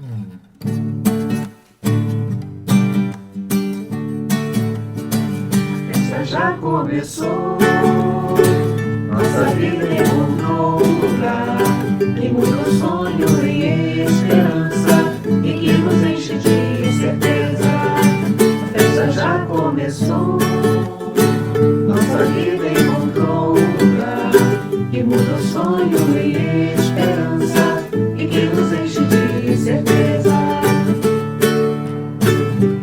A festa já começou, nossa vida encontrou um lugar que muda o sonho em esperança e que nos enche de certeza. A festa já começou, nossa vida encontrou um lugar que muda o sonho em esperança e que nos enche de certeza.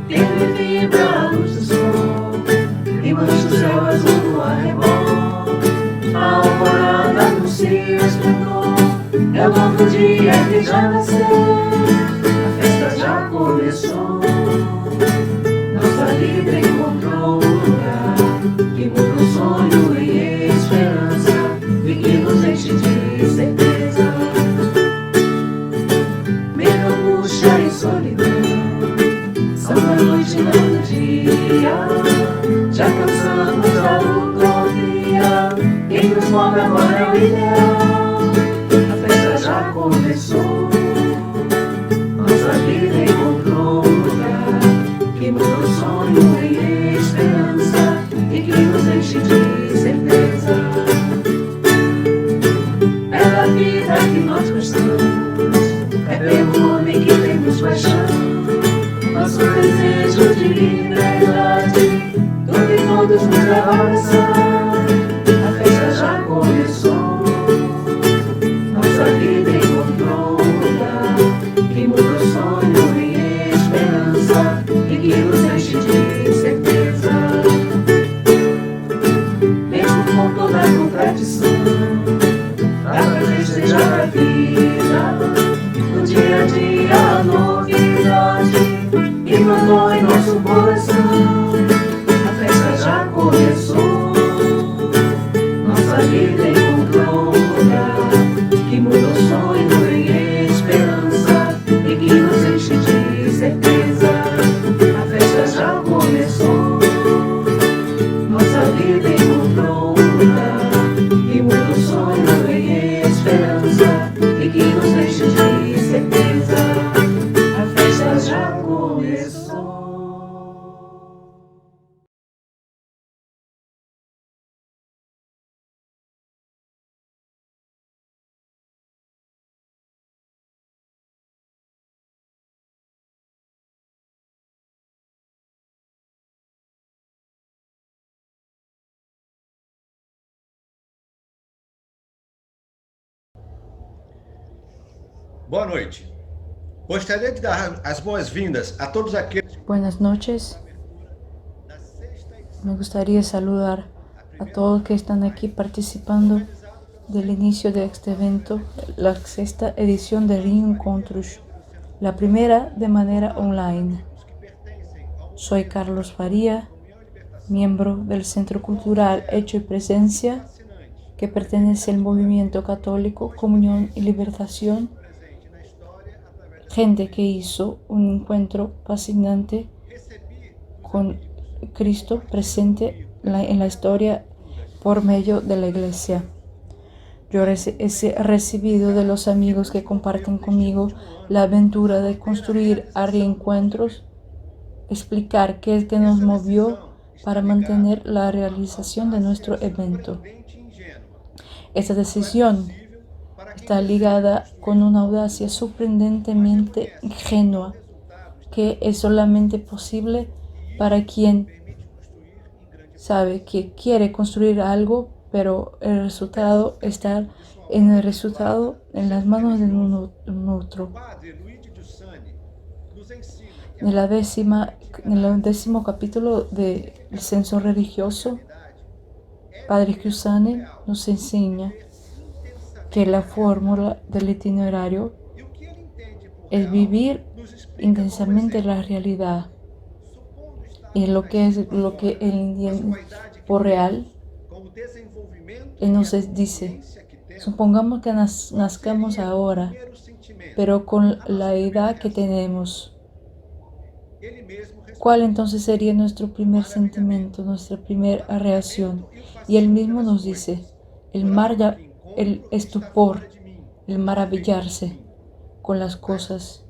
Ele vibra a luz do sol e mancha o céu azul do arrebol. A alvorada anuncia o esplendor, é o novo dia que já nasceu. A festa já começou, nossa vida encontrou um lugar que muda o sonho em esperança e que nos enche de certeza. Medo, angústia e solidão são da noite e não do dia. Já cansamos da utopia, quem nos move agora é o ideal. A festa já começou, nossa vida encontrou um lugar que muda o sonho em esperança e que nos enche de certeza. É da vida que nós gostamos, é pelo homem que temos paixão. Nosso desejo de liberdade, tudo e todos nos leva a abraçar. A festa já começou, nossa vida encontrou um lugar que muda o sonho em esperança e que nos enche de certeza. Mesmo com toda a contradição, dá pra festejar a vida, no dia a dia a novidade e mandou em nosso coração. A festa já começou, nossa vida encontrou um lugar que muda o sonho em esperança e que nos enche de certeza. A festa já começou, nossa vida encontrou um lugar que muda o sonho em esperança e que nos enche de certeza. A festa já começou. Boa noite. Gostaria de dar as boas-vindas a todos aqueles. Buenas noches. Me gustaría saludar a todos que están aquí participando del inicio de este evento, la sexta edición de Reencontros, la primera de manera online. Soy Carlos Faría, miembro del Centro Cultural Hecho y Presencia, que pertenece al movimiento católico Comunión y Libertación, gente que hizo un encuentro fascinante con Cristo presente en la historia por medio de la Iglesia. Yo he recibido de los amigos que comparten conmigo la aventura de construir a reencuentros, explicar qué es que nos movió para mantener la realización de nuestro evento. Esta decisión está ligada con una audacia sorprendentemente ingenua que es solamente posible para quien sabe que quiere construir algo, pero el resultado está en las manos de un otro. En el 10º capítulo del censo religioso, Padre Giussani nos enseña que la fórmula del itinerario es vivir intensamente la realidad y lo que él entiende por real. Él nos dice, supongamos que nazcamos ahora, pero con la edad que tenemos. ¿Cuál entonces sería nuestro primer sentimiento, nuestra primera reacción? Y él mismo nos dice, el estupor, el maravillarse con las cosas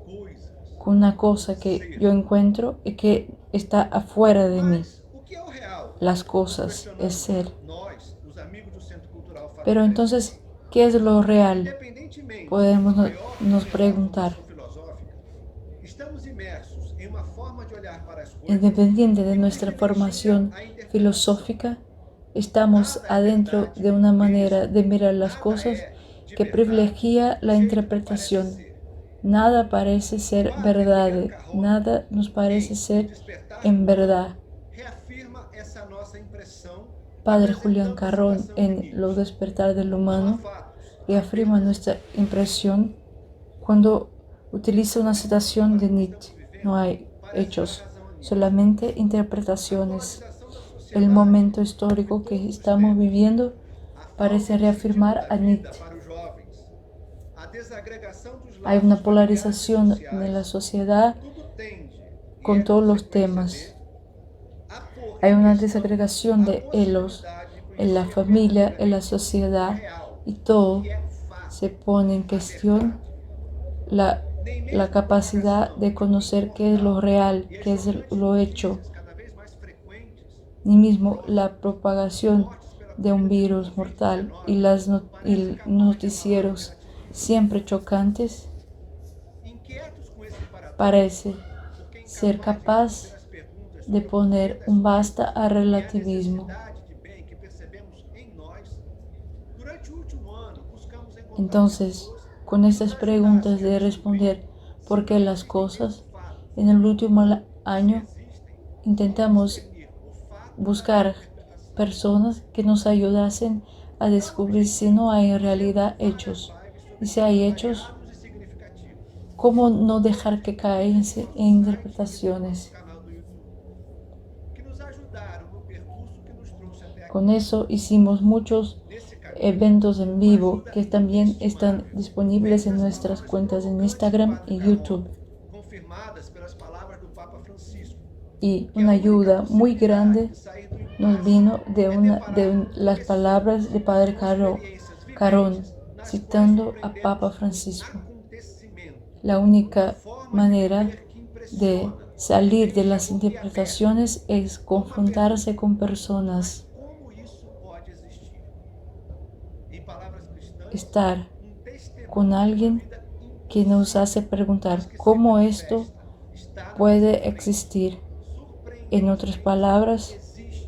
con una cosa que yo encuentro y que está afuera de mí. Mas o que é o real? Las cosas, es ser. Nós, os amigos do Centro Cultural Fábio Pero Pereira, entonces, ¿qué es lo real? independentemente Podemos do maior nos grau preguntar. de formação filosófica, estamos imersos em uma forma de olhar para as coisas Independiente de nuestra formación filosófica, estamos adentro de una manera de mirar las cosas que privilegia la interpretación. Nada parece ser verdad, nada nos parece ser en verdad. reafirma essa nossa impressão, Padre Julián Carrón, en Lo despertar del humano, reafirma nuestra impresión cuando utiliza una citación de Nietzsche. No hay hechos, solamente interpretaciones. El momento histórico que estamos viviendo parece reafirmar a Nietzsche. para os jovens, a desagregação dos Hay una laços polarización familiares de la sociais, sociedad tudo tende, e con é todos los consequência temas. de, a pôr Hay em una questão desagregación de a hilos possibilidade de en la conhecer familia, en la verdadeiramente sociedad, o real, y todo que é o fato, se pone en a cuestión verdade. la capacidad de conocer qué es lo real, qué es lo hecho, Cada vez mais frequentes, ni mismo la propagación de un virus mortal y y noticieros siempre chocantes inquietos com esse paradoxo, parece porque ser capaz as perguntas de poner un basta al relativismo. necessidade de bem que percebemos em nós, durante o último ano buscamos encontrar Entonces, con estas preguntas de responder por qué las cosas, en el último año intentamos buscar personas que nos ayudasen a descubrir si no hay en realidad hechos. Y si hay hechos, ¿cómo no dejar que caigan en interpretaciones? canal do YouTube, que nos ajudaram no percurso que nos trouxe até aqui. Con eso hicimos muchos Nesse caminho, eventos en vivo que también están disponibles en nuestras cuentas en Instagram y YouTube. confirmadas pelas palavras do Papa Francisco, Y una ayuda muy grande de sair do impasse, nos vino de las palabras de Padre Carón, citando a Papa Francisco. acontecimento, La única manera que de impressiona salir de las interpretaciones es confrontarse con personas, como isso pode existir. Em palavras cristãs, estar testemunho con alguien que nos hace preguntar cómo esto puede existir. En otras palabras, existe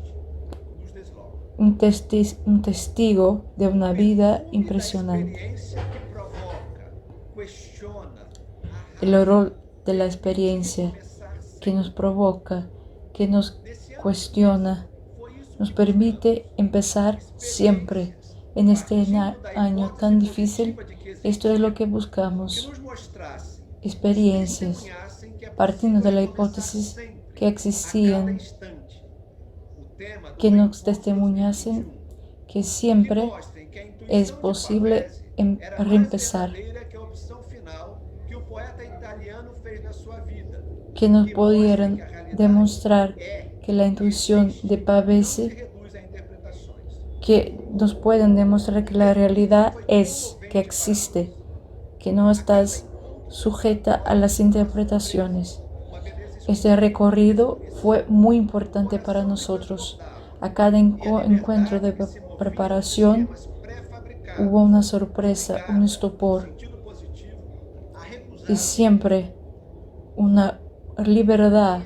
nos desloca. un testigo de una vida impresionante. Experiência que provoca, questiona, El rol de la experiencia que nos provoca, que nos cuestiona, nos permite empezar siempre. En este año tan difícil, esto es lo que buscamos, nos mostrasse, experiencias, testemunhassem que é partiendo de la possível hipótesis recomeçar sempre, que a existían, cada instante. O tema do que nos reencontro testimoniasen 2021, que siempre mostrem que a intuição es de posible Pavese era mais reempezar, verdadeira que a opção final que o poeta italiano fez na sua vida, que nos pudieran demostrar que la intuición de se Pavese, reduz a interpretações. que nos pueden demostrar que la realidad es, que existe, que no estás sujeta a las interpretaciones. Este recorrido fue muy importante para nosotros. A cada encuentro de preparación hubo una sorpresa, un estupor y siempre una libertad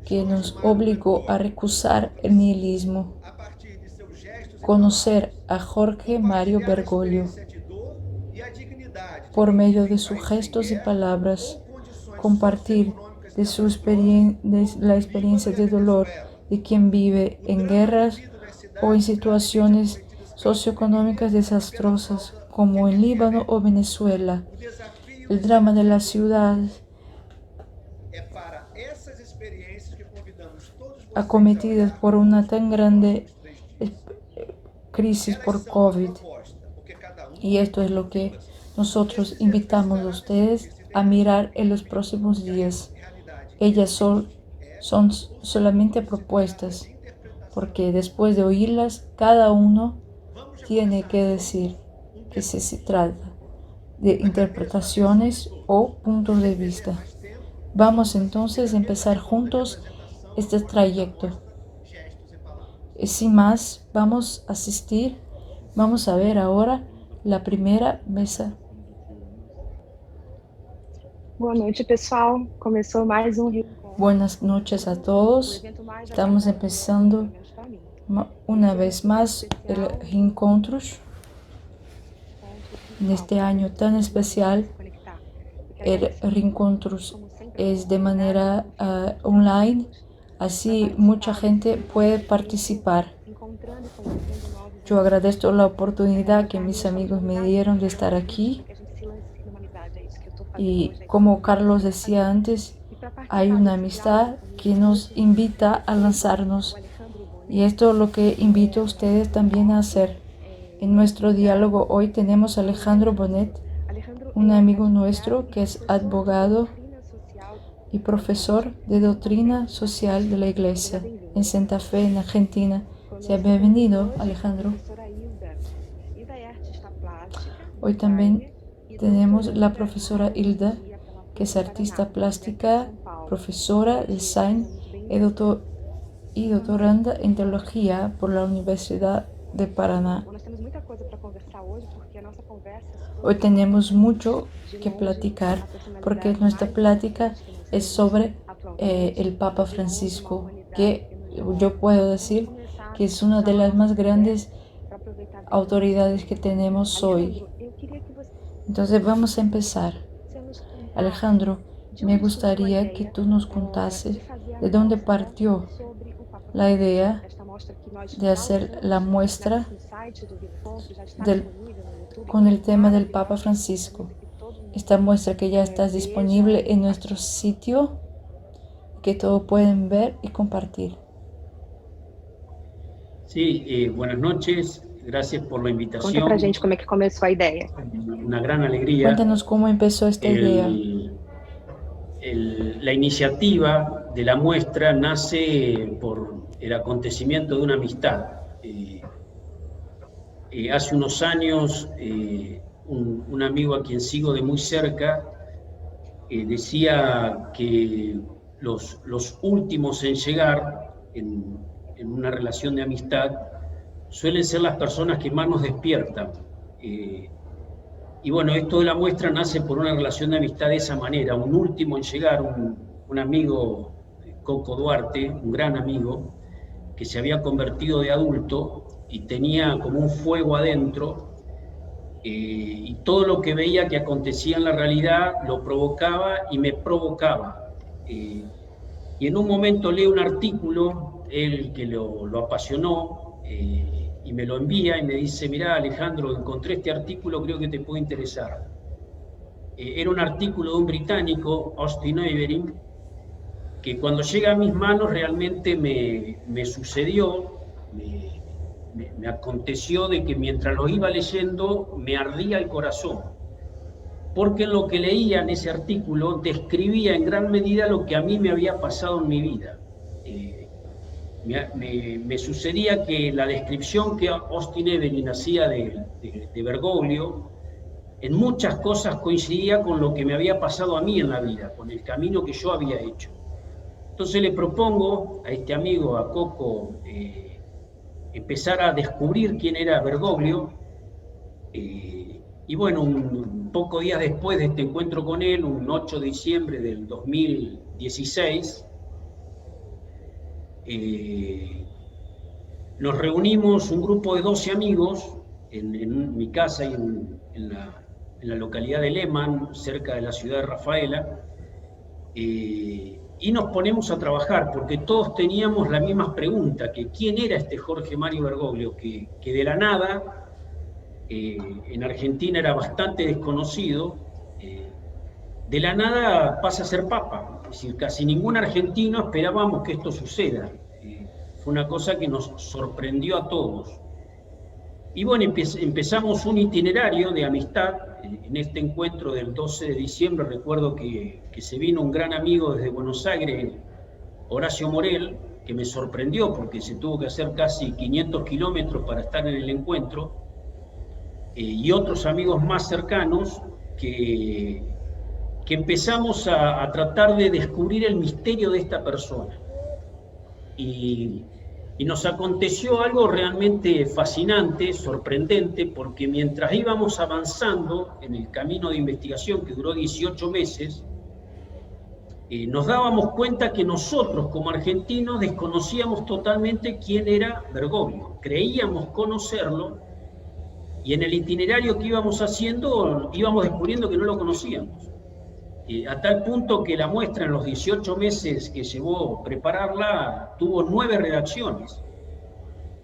que nos obligó a recusar el nihilismo. A partir de seus gestos e Conocer a Jorge Mario Bergoglio experiência de dor e a dignidade de por quem medio vive de em sus países gestos y em guerra palabras, ou condições compartir socioeconômicas de su desastrosas, la experiencia de dolor de quien vive en guerras o en situaciones socioeconómicas desastrosas como en Líbano o Venezuela. o desafio El drama de la ciudad é para essas experiências que convidamos todos vocês acometidas a olhar por una tan grande nos 3 dias. crisis por Elas são a COVID. proposta, porque cada Y esto es lo que nosotros invitamos a ustedes a mirar en los próximos días. realidade Ellas son solamente propuestas, porque después de oírlas, cada uno tiene que decir que se trata de interpretaciones o puntos de vista. Vamos entonces a empezar juntos este trayecto. Sin más, vamos a asistir, vamos a ver ahora la primera mesa. Boa noite, pessoal. Começou mais um reencontro. Buenas noches a todos. Estamos empezando una vez más el reencontros. En este año tan especial, el reencontros es de manera online, así mucha gente puede participar. Yo agradezco la oportunidad que mis amigos me dieron de estar aquí. Y como Carlos decía antes, hay una amistad que nos invita a lanzarnos. Y esto es lo que invito a ustedes también a hacer. En nuestro diálogo hoy tenemos a Alejandro Bonet, un amigo nuestro que es abogado y profesor de doctrina social de la Iglesia en Santa Fe, en Argentina. Sea bienvenido, Alejandro. Hoy también tenemos la profesora Hilda, que es artista plástica, profesora de design y doctoranda en teología por la Universidad de Paraná. Hoy tenemos mucho que platicar porque nuestra plática es sobre el Papa Francisco, que yo puedo decir que es una de las más grandes autoridades que tenemos hoy. Entonces vamos a empezar. Alejandro, me gustaría que tú nos contases de dónde partió la idea de hacer la muestra con el tema del Papa Francisco. Esta muestra que ya está disponible en nuestro sitio, que todos pueden ver y compartir. Sí, buenas noches. Gracias por la invitación. Conta pra gente como é que começou a ideia. Una gran alegría. Cuéntanos cómo empezó esta idea. La iniciativa de la muestra nace por el acontecimiento de una amistad. Hace unos años, un amigo a quien sigo de muy cerca decía que los últimos en llegar en una relación de amistad suelen ser las personas que más nos despiertan. Y bueno, esto de la muestra nace por una relación de amistad de esa manera. Un último en llegar, un amigo, Coco Duarte, un gran amigo, que se había convertido de adulto y tenía como un fuego adentro, y todo lo que veía que acontecía en la realidad lo provocaba y me provocaba. Y en un momento lee un artículo, él que lo apasionó, y me lo envía y me dice: mirá, Alejandro, encontré este artículo, creo que te puede interesar. Era un artículo de un británico, Austin Evering, que cuando llega a mis manos realmente me sucedió, me aconteció de que mientras lo iba leyendo me ardía el corazón, porque en lo que leía en ese artículo describía en gran medida lo que a mí me había pasado en mi vida. Me sucedía que la descripción que Austin Evering hacía de Bergoglio en muchas cosas coincidía con lo que me había pasado a mí en la vida, con el camino que yo había hecho. Entonces le propongo a este amigo, a Coco, empezar a descubrir quién era Bergoglio, y bueno, un poco días después de este encuentro con él, un 8 de diciembre del 2016, nos reunimos un grupo de 12 amigos en mi casa y en la localidad de Lehmann, cerca de la ciudad de Rafaela, y nos ponemos a trabajar porque todos teníamos la misma pregunta, que quién era este Jorge Mario Bergoglio, que de la nada en Argentina era bastante desconocido, de la nada pasa a ser papa. Es decir, casi ningún argentino esperábamos que esto suceda. Fue una cosa que nos sorprendió a todos. Y bueno, empezamos un itinerario de amistad. En este encuentro del 12 de diciembre recuerdo que se vino un gran amigo desde Buenos Aires, Horacio Morel, que me sorprendió porque se tuvo que hacer casi 500 kilómetros para estar en el encuentro, y otros amigos más cercanos que que empezamos a tratar de descubrir el misterio de esta persona. Y nos aconteció algo realmente fascinante, sorprendente, porque mientras íbamos avanzando en el camino de investigación que duró 18 meses, nos dábamos cuenta que nosotros como argentinos desconocíamos totalmente quién era Bergoglio. Creíamos conocerlo y en el itinerario que íbamos haciendo íbamos descubriendo que no lo conocíamos. A tal punto que la muestra en los 18 meses que llevó prepararla tuvo 9 redacciones.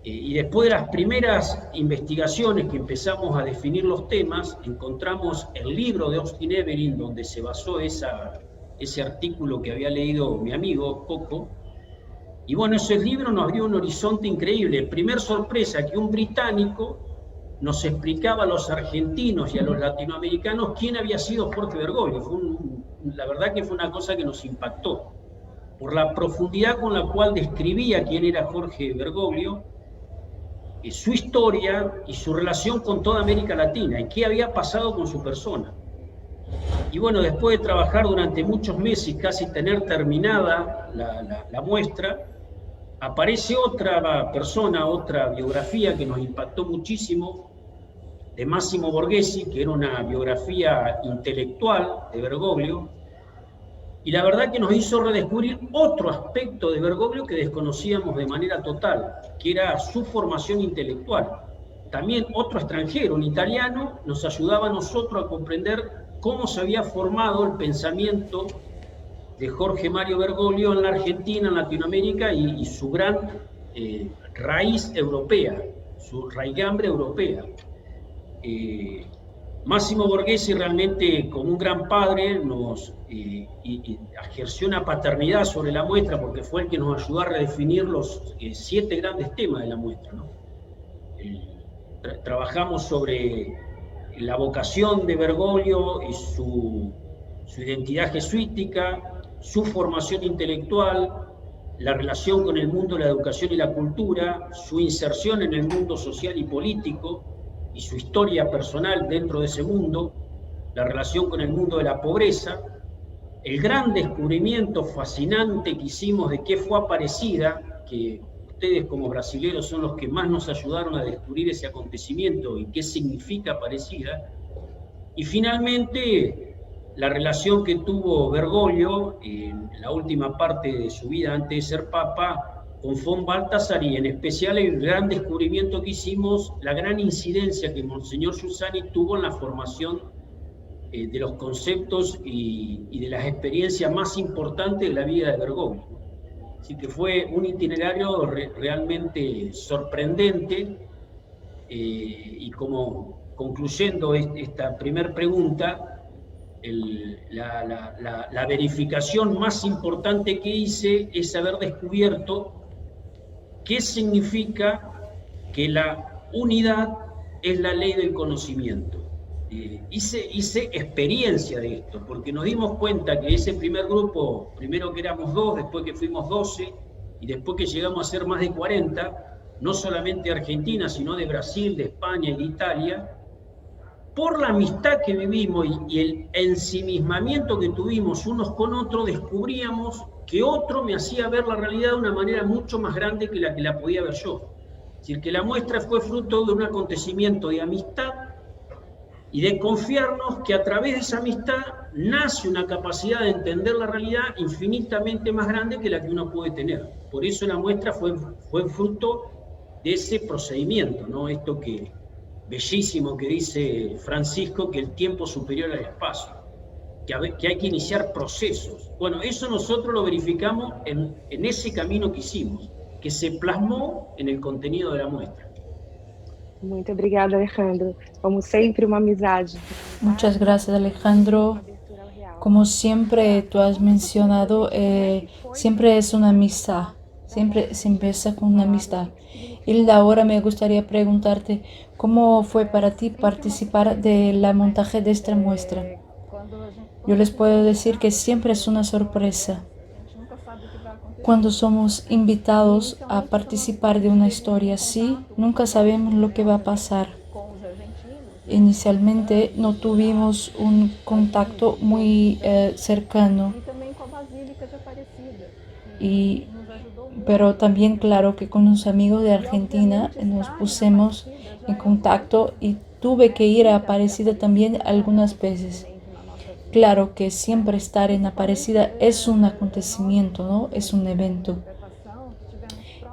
Y después de las primeras investigaciones que empezamos a definir los temas, encontramos el libro de Austin Eberlin donde se basó ese artículo que había leído mi amigo Coco. Y bueno, ese libro nos abrió un horizonte increíble. Primer sorpresa, que un británico nos explicaba a los argentinos y a los latinoamericanos quién había sido Jorge Bergoglio. La verdad que fue una cosa que nos impactó, por la profundidad con la cual describía quién era Jorge Bergoglio, su historia y su relación con toda América Latina, y qué había pasado con su persona. Y bueno, después de trabajar durante muchos meses, casi tener terminada la muestra, aparece otra persona, otra biografía que nos impactó muchísimo, de Massimo Borghesi, que era una biografía intelectual de Bergoglio, y la verdad que nos hizo redescubrir otro aspecto de Bergoglio que desconocíamos de manera total, que era su formación intelectual. También otro extranjero, un italiano, nos ayudaba a nosotros a comprender cómo se había formado el pensamiento de Jorge Mario Bergoglio en la Argentina, en Latinoamérica, y su gran raíz europea, su raigambre europea. Massimo Borghesi realmente, como un gran padre, nos ejerció una paternidad sobre la muestra, porque fue el que nos ayudó a redefinir los 7 grandes temas de la muestra, ¿no? Trabajamos sobre la vocación de Bergoglio y su identidad jesuítica, su formación intelectual, la relación con el mundo de la educación y la cultura, su inserción en el mundo social y político y su historia personal dentro de ese mundo, la relación con el mundo de la pobreza, el gran descubrimiento fascinante que hicimos de qué fue Aparecida, que ustedes como brasileños son los que más nos ayudaron a descubrir ese acontecimiento y qué significa Aparecida, y finalmente la relación que tuvo Bergoglio en la última parte de su vida antes de ser papa con von Balthasar, y en especial el gran descubrimiento que hicimos, la gran incidencia que Monseñor Giussani tuvo en la formación de los conceptos y de las experiencias más importantes de la vida de Bergoglio. Así que fue un itinerario realmente sorprendente, y como concluyendo esta primera pregunta, la verificación más importante que hice es haber descubierto qué significa que la unidad es la ley del conocimiento. Hice experiencia de esto, porque nos dimos cuenta que ese primer grupo, primero que éramos 2, después que fuimos 12, y después que llegamos a ser más de 40, no solamente de Argentina, sino de Brasil, de España y de Italia, por la amistad que vivimos y el ensimismamiento que tuvimos unos con otros, descubríamos que otro me hacía ver la realidad de una manera mucho más grande que la podía ver yo. Es decir, que la muestra fue fruto de un acontecimiento de amistad y de confiarnos que a través de esa amistad nace una capacidad de entender la realidad infinitamente más grande que la que uno puede tener. Por eso la muestra fue fruto de ese procedimiento, ¿no? Esto que bellísimo que dice Francisco, que el tiempo es superior al espacio, que hay que iniciar procesos. Bueno, eso nosotros lo verificamos en ese camino que hicimos, que se plasmó en el contenido de la muestra. Muito obrigada, Alejandro. Como siempre, una amizade. Muchas gracias, Alejandro. Como siempre tú has mencionado, siempre es una amistad. Siempre se empieza con una amistad. Hilda, ahora me gustaría preguntarte, ¿cómo fue para ti participar del montaje de esta muestra? Yo les puedo decir que siempre es una sorpresa. Cuando somos invitados a participar de una historia así, nunca sabemos lo que va a pasar. inicialmente no tuvimos un contacto muy cercano. E também com a Basílica de Aparecida, Y, que nos ajudou muito. pero también claro que con unos amigos de Argentina nos pusimos en contacto y tuve que ir a Aparecida también algunas veces. Claro que siempre estar en Aparecida es un acontecimiento, ¿no? Es un evento.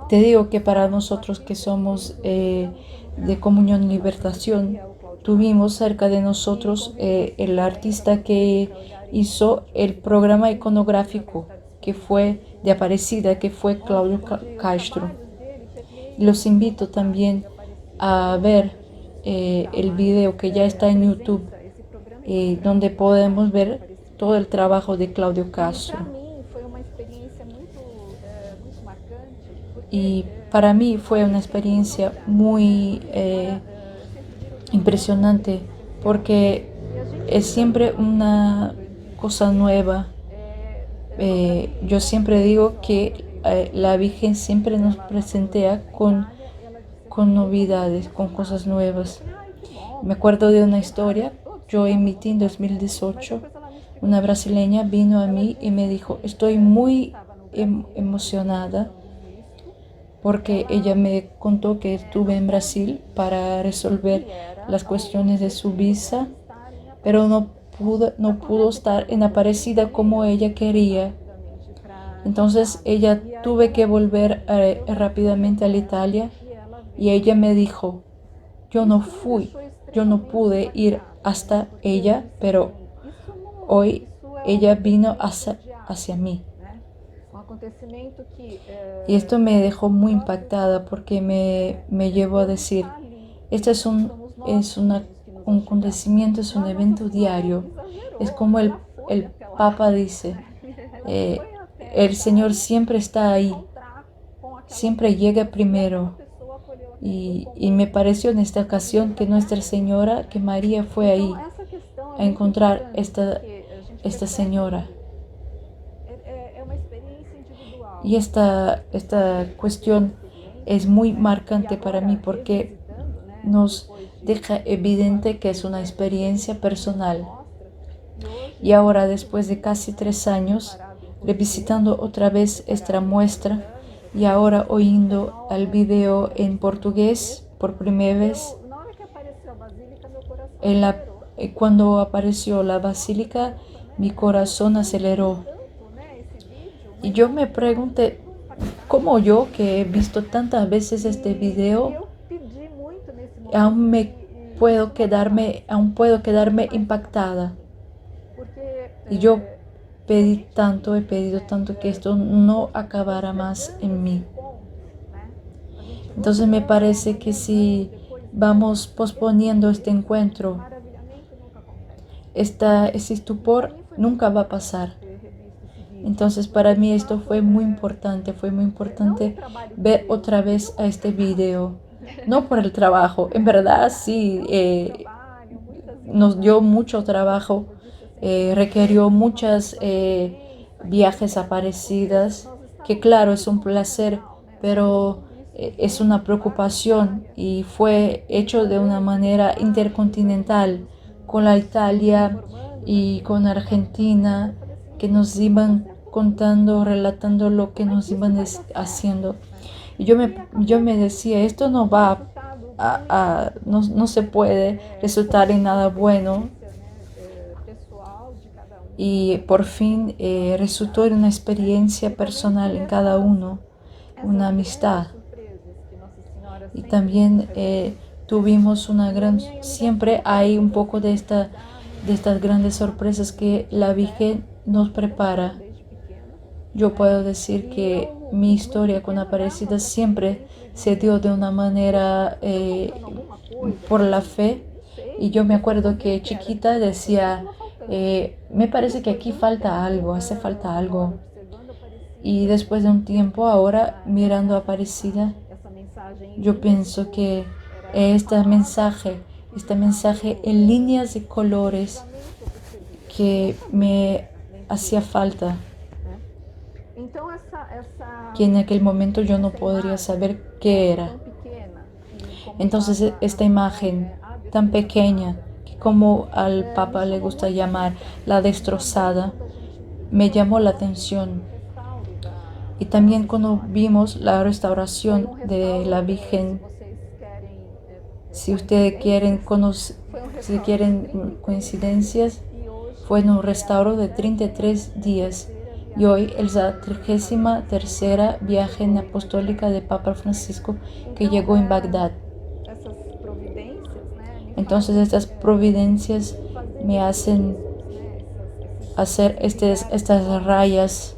Te digo que para nosotros que somos de Comunión y Libertación, tuvimos cerca de nosotros el artista que hizo el programa iconográfico que fue de Aparecida, que fue Claudio Castro. Los invito también a ver el video que ya está en YouTube, donde podemos ver todo el trabajo de Claudio Castro. Y para mí fue una experiencia muy impresionante porque es siempre una cosa nueva. Yo siempre digo que la Virgen siempre nos presentea con novedades, con cosas nuevas. Me acuerdo de una historia, yo emití en 2018, una brasileña vino a mí y me dijo, estoy muy emocionada porque ella me contó que estuve en Brasil para resolver las cuestiones de su visa, pero no pudo estar en Aparecida como ella quería. Entonces ella tuve que volver rápidamente a la Italia y ella me dijo, yo no pude ir hasta ella, pero hoy ella vino hacia mí. Y esto me dejó muy impactada porque me llevó a decir, este es un acontecimiento, es un evento diario. Es como el Papa dice, el Señor siempre está ahí, siempre llega primero. Y me pareció en esta ocasión que Nuestra Señora, que María fue ahí a encontrar esta señora. Y esta cuestión es muy marcante para mí porque nos deja evidente que es una experiencia personal. Y ahora, después de casi 3 años, revisitando otra vez esta muestra y ahora oyendo el video en portugués por primera vez, cuando apareció la basílica, mi corazón aceleró. Y yo me pregunté, ¿cómo yo, que he visto tantas veces este video, aún puedo quedarme impactada? Y yo he pedido tanto que esto no acabara más en mí. Entonces me parece que si vamos posponiendo este encuentro, ese estupor nunca va a pasar. Entonces para mí esto fue muy importante ver otra vez a este video. No por el trabajo, en verdad sí, nos dio mucho trabajo, requirió muchos viajes a Aparecidas, que claro, es un placer, pero es una preocupación y fue hecho de una manera intercontinental con la Italia y con Argentina, que nos iban contando, relatando lo que nos iban haciendo. Y yo me decía, esto no va no se puede resultar en nada bueno. Y por fin resultó en una experiencia personal en cada uno, una amistad. Y también tuvimos siempre hay un poco de estas grandes sorpresas que la Virgen nos prepara. Yo puedo decir que mi historia con Aparecida siempre se dio de una manera por la fe. Y yo me acuerdo que chiquita decía, me parece que aquí hace falta algo. Y después de un tiempo, ahora mirando a Aparecida, yo pienso que este mensaje en líneas y colores que me hacía falta, que en aquel momento yo no podría saber qué era. Entonces esta imagen tan pequeña, que como al Papa le gusta llamar la destrozada, me llamó la atención. Y también cuando vimos la restauración de la Virgen, si ustedes quieren si quieren coincidencias, fue en un restauro de 33 días. Y hoy es la 33ª viaje apostólica de Papa Francisco que llegó en Bagdad. Entonces estas providencias me hacen hacer estas rayas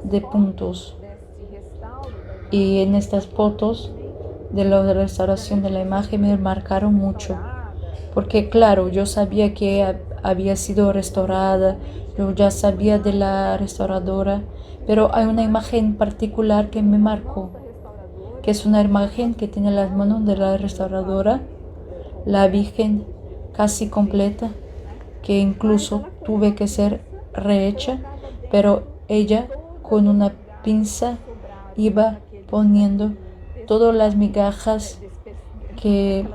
de puntos. Y en estas fotos de la restauración de la imagen me marcaron mucho. Porque claro, yo sabía que había sido restaurada, yo ya sabía de la restauradora, pero hay una imagen particular que me marcó, que es una imagen que tiene las manos de la restauradora, la Virgen casi completa, que incluso tuve que ser rehecha, pero ella con una pinza iba poniendo todas las migajas que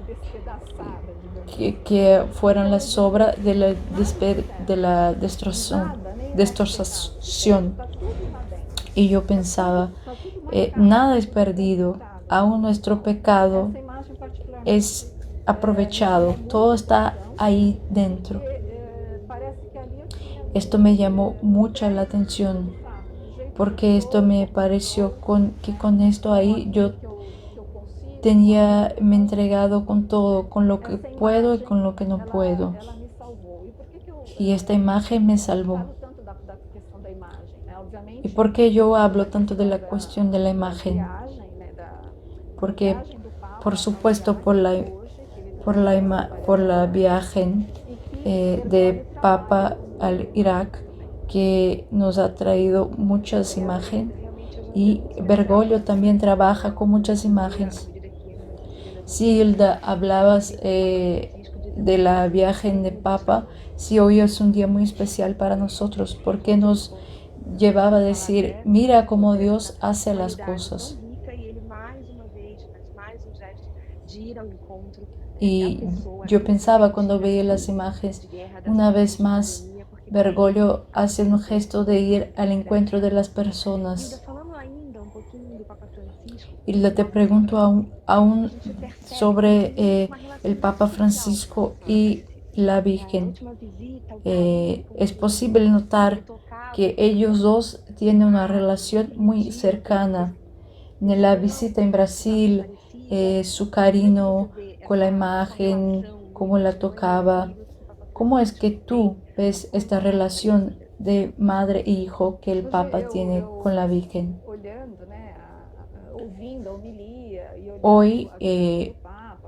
fueran la sobra de la destrozación. Y yo pensaba, nada es perdido, aún nuestro pecado es aprovechado, todo está ahí dentro. Esto me llamó mucho la atención, porque esto me pareció que con esto ahí yo me he entregado con todo, con lo que puedo y con lo que no puedo. Y esta imagen me salvó. ¿Y por qué yo hablo tanto de la cuestión de la imagen? Porque, por supuesto, por la viaje de Papa al Irak, que nos ha traído muchas imágenes, y Bergoglio también trabaja con muchas imágenes. Si Hilda, hablabas de la viaje de Papa, sí, hoy es un día muy especial para nosotros, porque nos llevaba a decir, mira cómo Dios hace las cosas. Y yo pensaba cuando veía las imágenes, una vez más, Bergoglio hace un gesto de ir al encuentro de las personas. Y te pregunto aún sobre el Papa Francisco y la Virgen. Es posible notar que ellos dos tienen una relación muy cercana. En la visita en Brasil, su cariño con la imagen, cómo la tocaba. ¿Cómo es que tú ves esta relación de madre e hijo que el Papa tiene con la Virgen? Hoy,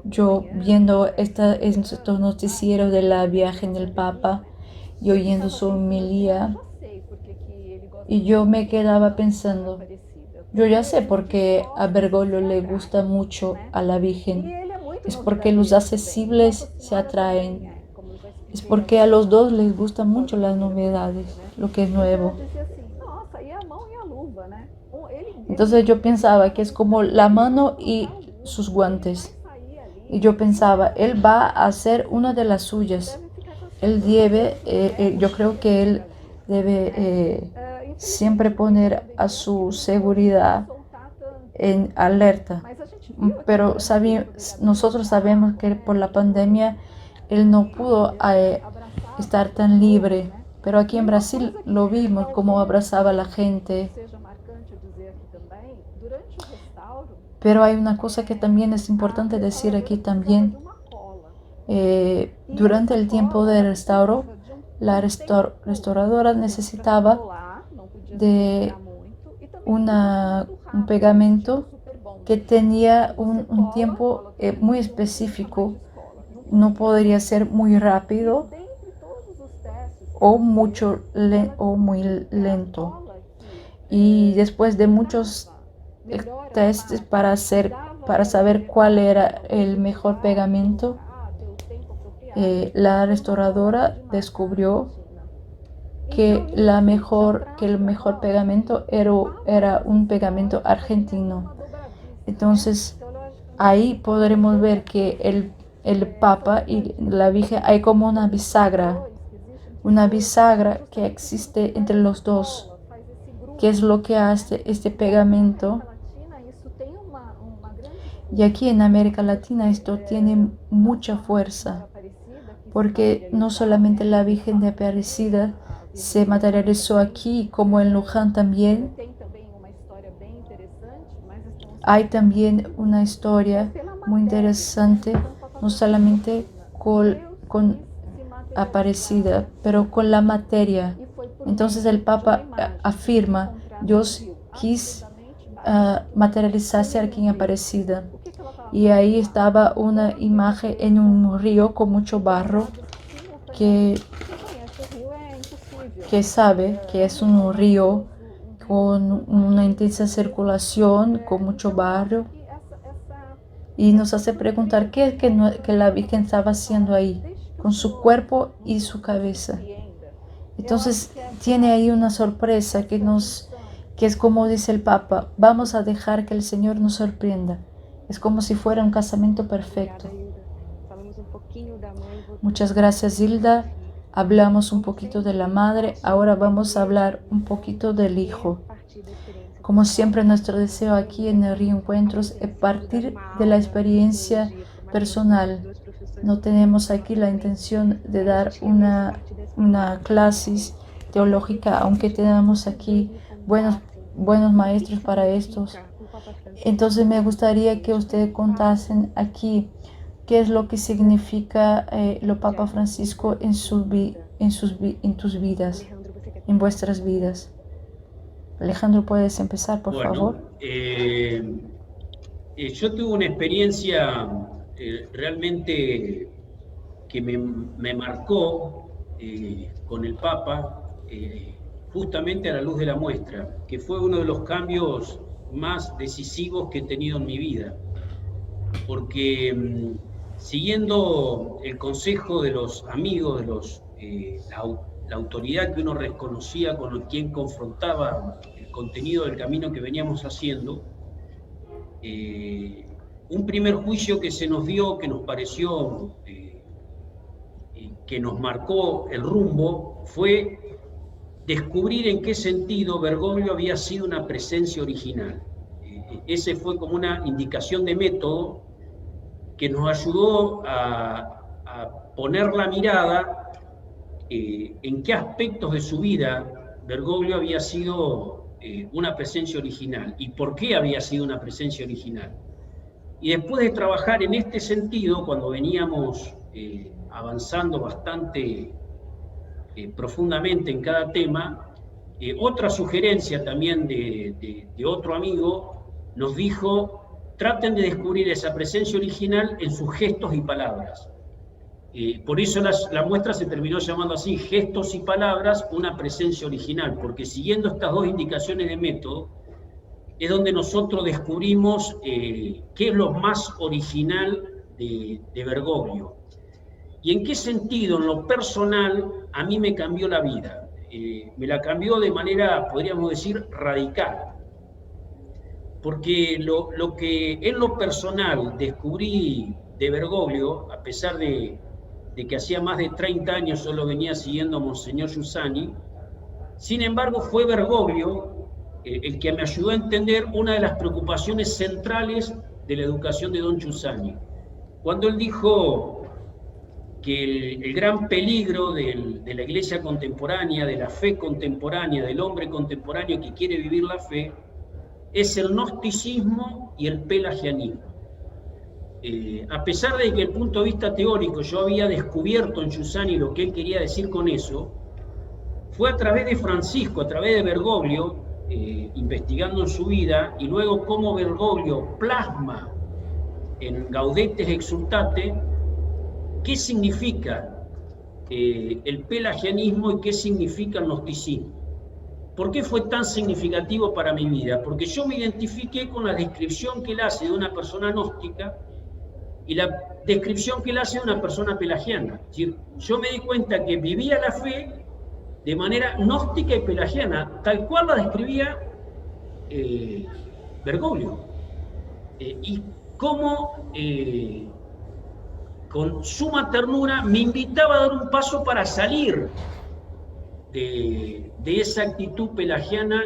yo viendo estos noticieros de la viaje del Papa y oyendo su homilía, y yo me quedaba pensando, yo ya sé por qué a Bergoglio le gusta mucho a la Virgen. Es porque los accesibles se atraen. Es porque a los dos les gustan mucho las novedades, lo que es nuevo. Entonces yo pensaba que es como la mano y sus guantes. Y yo pensaba, él va a hacer una de las suyas. Él yo creo que él debe siempre poner a su seguridad en alerta. Pero nosotros sabemos que por la pandemia él no pudo estar tan libre. Pero aquí en Brasil lo vimos, cómo abrazaba a la gente. Pero hay una cosa que también es importante decir aquí también. Durante el tiempo del restauro, la restauradora necesitaba de un pegamento que tenía un tiempo muy específico. No podría ser muy rápido o muy lento. Y después de muchos testes para saber cuál era el mejor pegamento, la restauradora descubrió que el mejor pegamento era un pegamento argentino. Entonces ahí podremos ver que el Papa y la Virgen hay como una bisagra que existe entre los dos, que es lo que hace este pegamento. Y aquí en América Latina esto tiene mucha fuerza, porque no solamente la Virgen de Aparecida se materializó aquí, como en Luján también. Hay también una historia muy interesante, no solamente con Aparecida, pero con la materia. Entonces el Papa afirma, Dios quiso materializarse aquí en Aparecida. Y ahí estaba una imagen en un río con mucho barro, que sabe que es un río con una intensa circulación, con mucho barro. Y nos hace preguntar qué es que la Virgen estaba haciendo ahí, con su cuerpo y su cabeza. Entonces tiene ahí una sorpresa que es como dice el Papa, vamos a dejar que el Señor nos sorprenda. Es como si fuera un casamiento perfecto. Muchas gracias, Hilda. Hablamos un poquito de la madre, ahora vamos a hablar un poquito del hijo. Como siempre, nuestro deseo aquí en el Reencuentros es partir de la experiencia personal. No tenemos aquí la intención de dar una clase teológica, aunque tenemos aquí buenos maestros para estos. Entonces me gustaría que ustedes contasen aquí qué es lo que significa lo Papa Francisco en tus vidas, en vuestras vidas. Alejandro, ¿puedes empezar, por favor? Yo tuve una experiencia realmente que me marcó con el Papa, justamente a la luz de la muestra, que fue uno de los cambios más decisivos que he tenido en mi vida, porque siguiendo el consejo de los amigos, la autoridad que uno reconocía con quien confrontaba el contenido del camino que veníamos haciendo, un primer juicio que se nos dio, que nos pareció, que nos marcó el rumbo, fue descubrir en qué sentido Bergoglio había sido una presencia original. Ese fue como una indicación de método que nos ayudó a poner la mirada en qué aspectos de su vida Bergoglio había sido una presencia original y por qué había sido una presencia original. Y después de trabajar en este sentido, cuando veníamos avanzando bastante profundamente en cada tema, otra sugerencia también de otro amigo nos dijo: traten de descubrir esa presencia original en sus gestos y palabras. Por eso la muestra se terminó llamando así, Gestos y Palabras, una presencia original, porque siguiendo estas dos indicaciones de método es donde nosotros descubrimos qué es lo más original de Bergoglio. ¿Y en qué sentido? En lo personal, a mí me cambió la vida. Me la cambió de manera, podríamos decir, radical. Porque lo que en lo personal descubrí de Bergoglio, a pesar de que hacía más de 30 años solo venía siguiendo a Monseñor Giussani, sin embargo fue Bergoglio el que me ayudó a entender una de las preocupaciones centrales de la educación de don Giussani. Cuando él dijo que el gran peligro de la iglesia contemporánea, de la fe contemporánea, del hombre contemporáneo que quiere vivir la fe, es el gnosticismo y el pelagianismo. A pesar de que desde el punto de vista teórico yo había descubierto en Giussani lo que él quería decir con eso, fue a través de Francisco, a través de Bergoglio, investigando en su vida, y luego cómo Bergoglio plasma en Gaudetes Exsultate qué significa el pelagianismo y qué significa el gnosticismo. ¿Por qué fue tan significativo para mi vida? Porque yo me identifiqué con la descripción que él hace de una persona gnóstica y la descripción que él hace de una persona pelagiana. Es decir, yo me di cuenta que vivía la fe de manera gnóstica y pelagiana, tal cual la describía Bergoglio. Y cómo con suma ternura me invitaba a dar un paso para salir de esa actitud pelagiana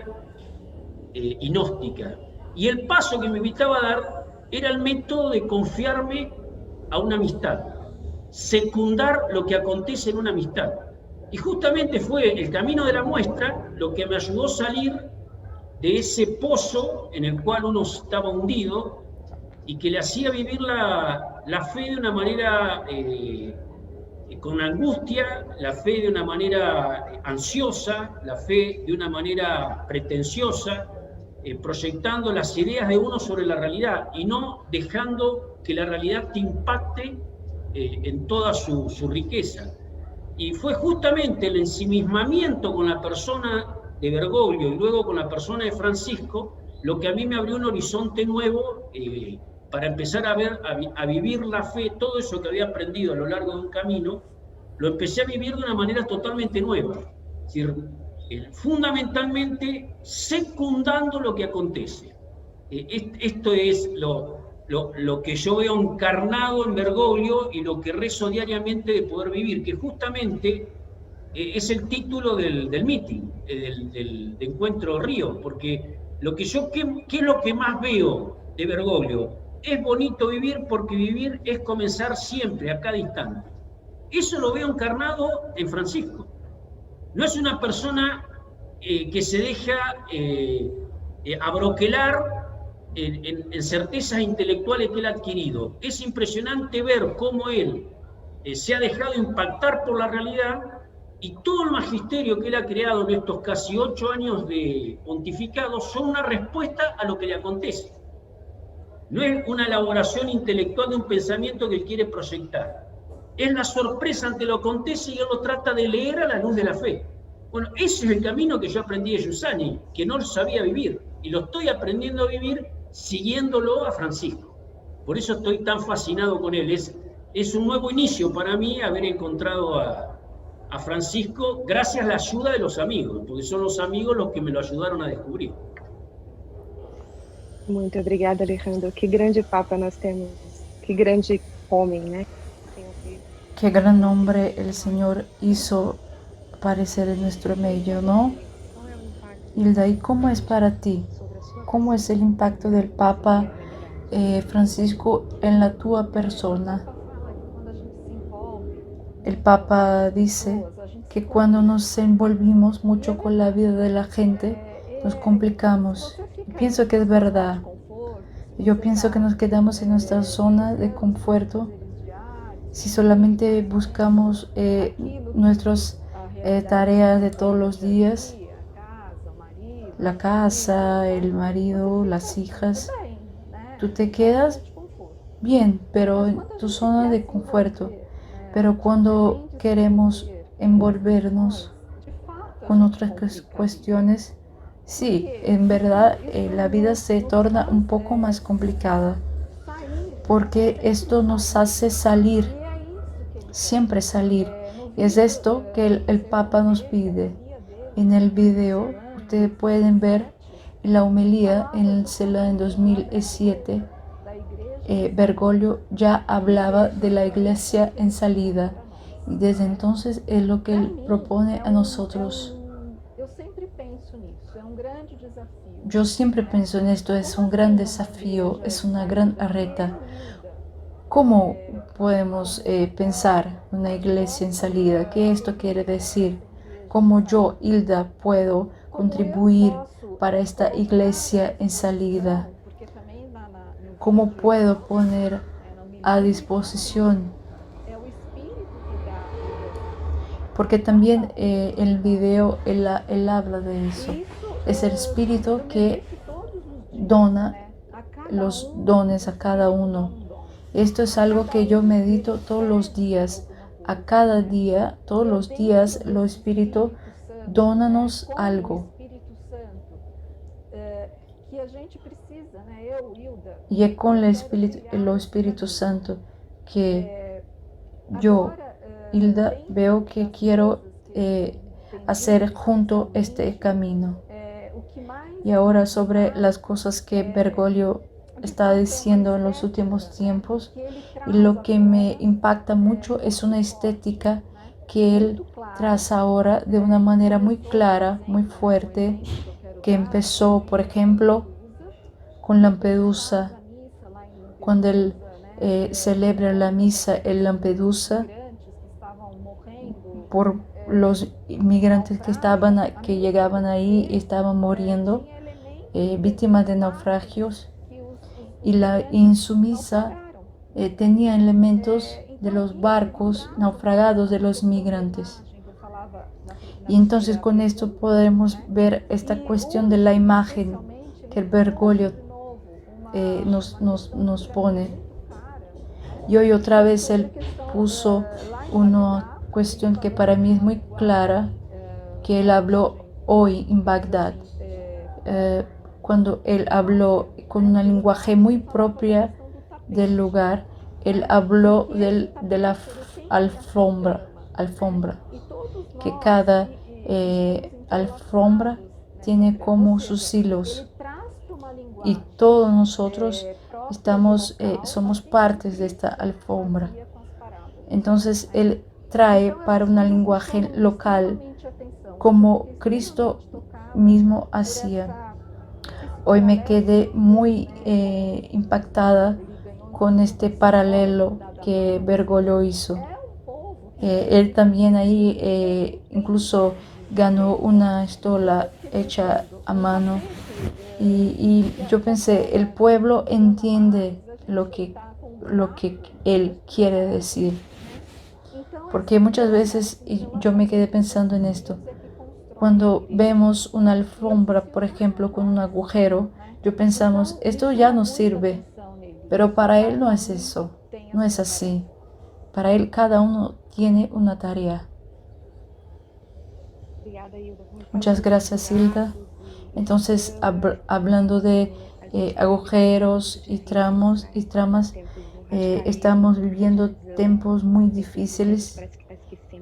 y gnóstica. Y el paso que me invitaba a dar era el método de confiarme a una amistad, secundar lo que acontece en una amistad. Y justamente fue el camino de la muestra lo que me ayudó a salir de ese pozo en el cual uno estaba hundido y que le hacía vivir la fe de una manera con angustia, la fe de una manera ansiosa, la fe de una manera pretenciosa, proyectando las ideas de uno sobre la realidad y no dejando que la realidad te impacte en toda su riqueza. Y fue justamente el ensimismamiento con la persona de Bergoglio y luego con la persona de Francisco lo que a mí me abrió un horizonte nuevo para empezar a ver, a vivir la fe, todo eso que había aprendido a lo largo de un camino, lo empecé a vivir de una manera totalmente nueva. Es decir, fundamentalmente secundando lo que acontece. Esto es lo que yo veo encarnado en Bergoglio y lo que rezo diariamente de poder vivir, que justamente es el título del meeting, del encuentro Río, porque ¿qué es lo que más veo de Bergoglio? Es bonito vivir porque vivir es comenzar siempre, a cada instante. Eso lo veo encarnado en Francisco. No es una persona que se deja abroquelar en certezas intelectuales que él ha adquirido. Es impresionante ver cómo él se ha dejado impactar por la realidad y todo el magisterio que él ha creado en estos casi 8 años de pontificado son una respuesta a lo que le acontece. No es una elaboración intelectual de un pensamiento que él quiere proyectar. Es la sorpresa ante lo que acontece y él lo trata de leer a la luz de la fe. Bueno, ese es el camino que yo aprendí de Giussani, que no lo sabía vivir, y lo estoy aprendiendo a vivir siguiéndolo a Francisco. Por eso estoy tan fascinado con él. Es un nuevo inicio para mí haber encontrado a Francisco gracias a la ayuda de los amigos, porque son los amigos los que me lo ayudaron a descubrir. Muito obrigada, Alejandro. Que grande Papa nós temos. Que grande homem, né? Qué gran hombre el Señor hizo aparecer en nuestro medio, ¿no? Hilda, ¿y cómo es para ti? ¿Cómo es el impacto del Papa Francisco en la tua persona? El Papa dice que cuando nos envolvimos mucho con la vida de la gente, nos complicamos. Pienso que es verdad. Yo pienso que nos quedamos en nuestra zona de confort si solamente buscamos nuestras tareas de todos los días, la casa, el marido, las hijas. Tú te quedas bien, pero en tu zona de confort. Pero cuando queremos envolvernos con otras cuestiones, sí, en verdad la vida se torna un poco más complicada, porque esto nos hace salir, siempre salir. Es esto que el Papa nos pide. En el video, ustedes pueden ver la homilía en el CELA en 2007. Bergoglio ya hablaba de la iglesia en salida y desde entonces es lo que él propone a nosotros. Yo siempre pienso en esto, es un gran desafío, es una gran reta. ¿Cómo podemos pensar una iglesia en salida? ¿Qué esto quiere decir? ¿Cómo yo, Hilda, puedo contribuir para esta iglesia en salida? ¿Cómo puedo poner a disposición? Porque también el video él habla de eso. Es el Espíritu que dona los dones a cada uno. Esto es algo que yo medito todos los días. A cada día, todos los días, el Espíritu dónanos algo. Y es con el Espíritu Santo que yo, Hilda, veo que quiero hacer junto este camino. Y ahora sobre las cosas que Bergoglio está diciendo en los últimos tiempos, y lo que me impacta mucho es una estética que él traza ahora de una manera muy clara, muy fuerte, que empezó, por ejemplo, con Lampedusa, cuando él celebra la misa en Lampedusa por los inmigrantes que llegaban ahí y estaban muriendo, víctimas de naufragios, y en su misa tenía elementos de los barcos naufragados de los migrantes. Y entonces con esto podemos ver esta cuestión de la imagen que el Bergoglio nos pone. Y hoy otra vez él puso una cuestión que para mí es muy clara, que él habló hoy en Bagdad, cuando él habló con un lenguaje muy propia del lugar. Él habló de la alfombra, que cada alfombra tiene como sus hilos, y todos nosotros somos partes de esta alfombra. Entonces él trae para un lenguaje local, como Cristo mismo hacía. Hoy me quedé muy impactada con este paralelo que Bergoglio hizo. Él también ahí incluso ganó una estola hecha a mano, y yo pensé, el pueblo entiende lo que él quiere decir, porque muchas veces, y yo me quedé pensando en esto, cuando vemos una alfombra, por ejemplo, con un agujero, yo pensamos, esto ya no sirve, pero para él no es eso, no es así. Para él cada uno tiene una tarea. Muchas gracias, Hilda. Entonces, hablando de agujeros y tramas, estamos viviendo tiempos muy difíciles,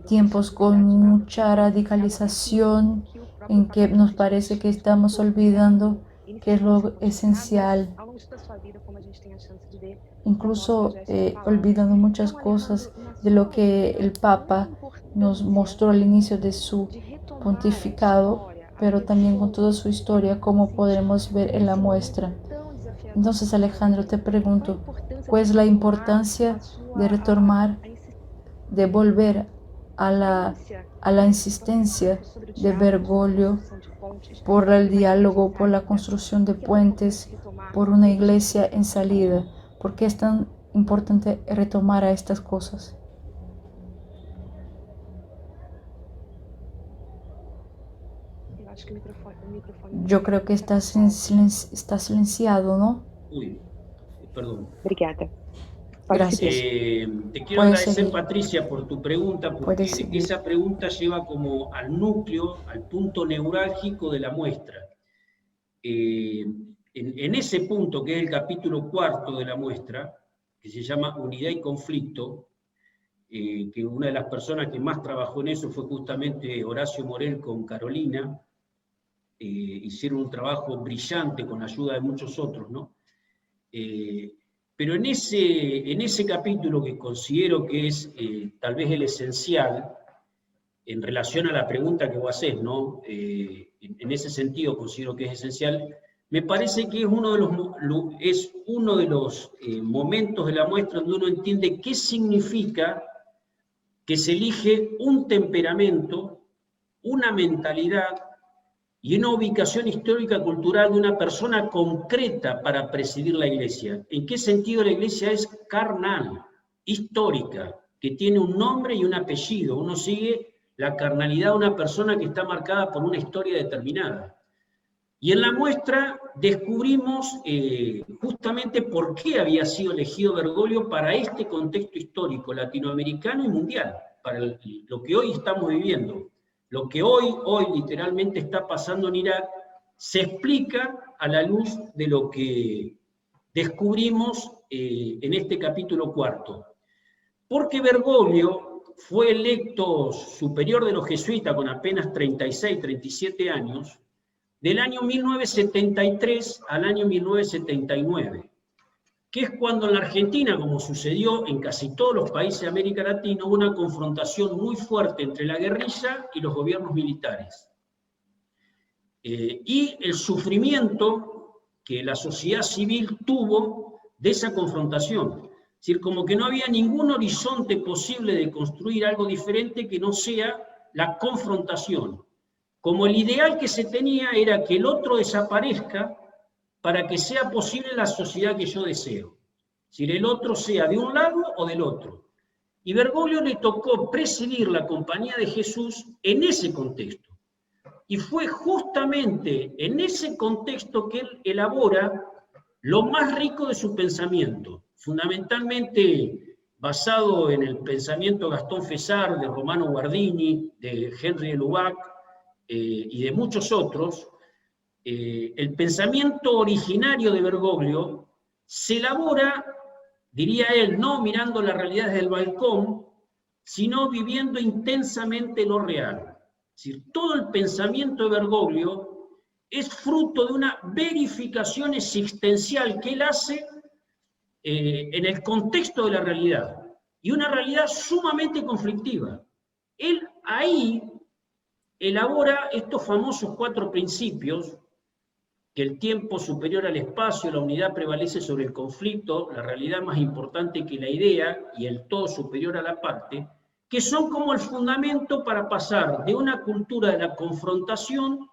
tiempos con mucha radicalización, en que nos parece que estamos olvidando qué es lo esencial, incluso olvidando muchas cosas de lo que el Papa nos mostró al inicio de su pontificado, pero también con toda su historia, como podremos ver en la muestra. Entonces, Alejandro, te pregunto, ¿cuál es la importancia de retomar, de volver a la insistencia de Bergoglio por el diálogo, por la construcción de puentes, por una iglesia en salida? ¿Por qué es tan importante retomar a estas cosas? Yo creo que está silenciado, ¿no? Uy, perdón. Obrigada. Gracias. Te quiero Puedes agradecer, seguir. Patricia, por tu pregunta, porque esa pregunta lleva como al núcleo, al punto neurálgico de la muestra. En ese punto, que es el capítulo 4 de la muestra, que se llama Unidad y Conflicto, que una de las personas que más trabajó en eso fue justamente Horacio Morel con Carolina. Hicieron un trabajo brillante con la ayuda de muchos otros, ¿no? Pero en ese capítulo, que considero que es tal vez el esencial, en relación a la pregunta que vos hacés, ¿no? En ese sentido considero que es esencial, me parece que es uno de los momentos de la muestra donde uno entiende qué significa que se elige un temperamento, una mentalidad y una ubicación histórica cultural de una persona concreta para presidir la iglesia. ¿En qué sentido la iglesia es carnal, histórica, que tiene un nombre y un apellido? Uno sigue la carnalidad de una persona que está marcada por una historia determinada. Y en la muestra descubrimos justamente por qué había sido elegido Bergoglio para este contexto histórico latinoamericano y mundial, para lo que hoy estamos viviendo. Lo que hoy literalmente está pasando en Irak se explica a la luz de lo que descubrimos en este capítulo 4. Porque Bergoglio fue electo superior de los jesuitas con apenas 36, 37 años, del año 1973 al año 1979. que es cuando en la Argentina, como sucedió en casi todos los países de América Latina, hubo una confrontación muy fuerte entre la guerrilla y los gobiernos militares. Y el sufrimiento que la sociedad civil tuvo de esa confrontación. Es decir, como que no había ningún horizonte posible de construir algo diferente que no sea la confrontación. Como el ideal que se tenía era que el otro desaparezca para que sea posible la sociedad que yo deseo. Es decir, el otro sea de un lado o del otro. Y Bergoglio le tocó presidir la Compañía de Jesús en ese contexto. Y fue justamente en ese contexto que él elabora lo más rico de su pensamiento, fundamentalmente basado en el pensamiento de Gastón Fessard, de Romano Guardini, de Henry de Lubac y de muchos otros. El pensamiento originario de Bergoglio se elabora, diría él, no mirando la realidad desde el balcón, sino viviendo intensamente lo real. Es decir, todo el pensamiento de Bergoglio es fruto de una verificación existencial que él hace en el contexto de la realidad, y una realidad sumamente conflictiva. Él ahí elabora estos famosos 4 principios: que el tiempo superior al espacio, la unidad prevalece sobre el conflicto, la realidad más importante que la idea y el todo superior a la parte, que son como el fundamento para pasar de una cultura de la confrontación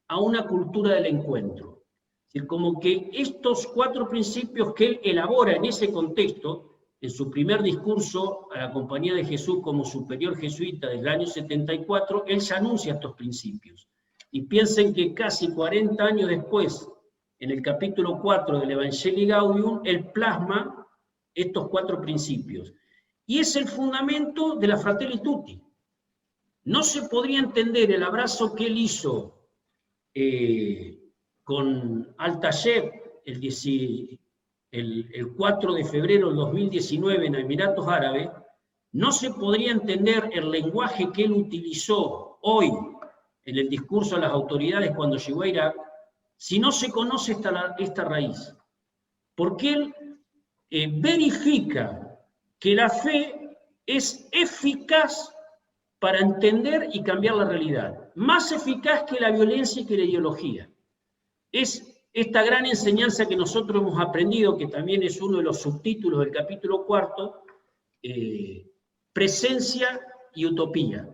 a una cultura del encuentro. Es decir, como que estos 4 principios que él elabora en ese contexto, en su primer discurso a la Compañía de Jesús como superior jesuita del año 74, él ya anuncia estos principios. Y piensen que casi 40 años después, en el capítulo 4 del Evangelii Gaudium, él plasma estos 4 principios. Y es el fundamento de la Fratelli Tutti. No se podría entender el abrazo que él hizo con Al-Tayeb el 4 de febrero del 2019 en Emiratos Árabes, no se podría entender el lenguaje que él utilizó hoy en el discurso a las autoridades cuando llegó a Irak, si no se conoce esta raíz. Porque él verifica que la fe es eficaz para entender y cambiar la realidad, más eficaz que la violencia y que la ideología. Es esta gran enseñanza que nosotros hemos aprendido, que también es uno de los subtítulos del capítulo 4, presencia y utopía.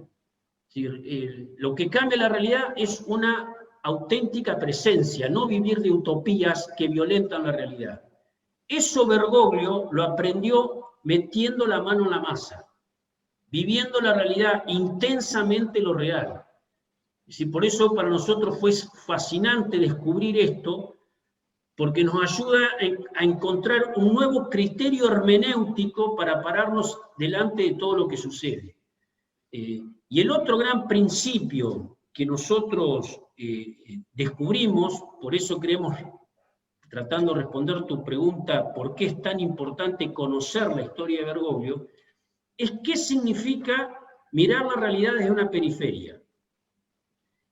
Es decir, lo que cambia la realidad es una auténtica presencia, no vivir de utopías que violentan la realidad. Eso Bergoglio lo aprendió metiendo la mano en la masa, viviendo la realidad intensamente lo real. Y por eso para nosotros fue fascinante descubrir esto, porque nos ayuda a encontrar un nuevo criterio hermenéutico para pararnos delante de todo lo que sucede. Y el otro gran principio que nosotros descubrimos, por eso creemos, tratando de responder tu pregunta, ¿por qué es tan importante conocer la historia de Bergoglio?, es qué significa mirar la realidad desde una periferia.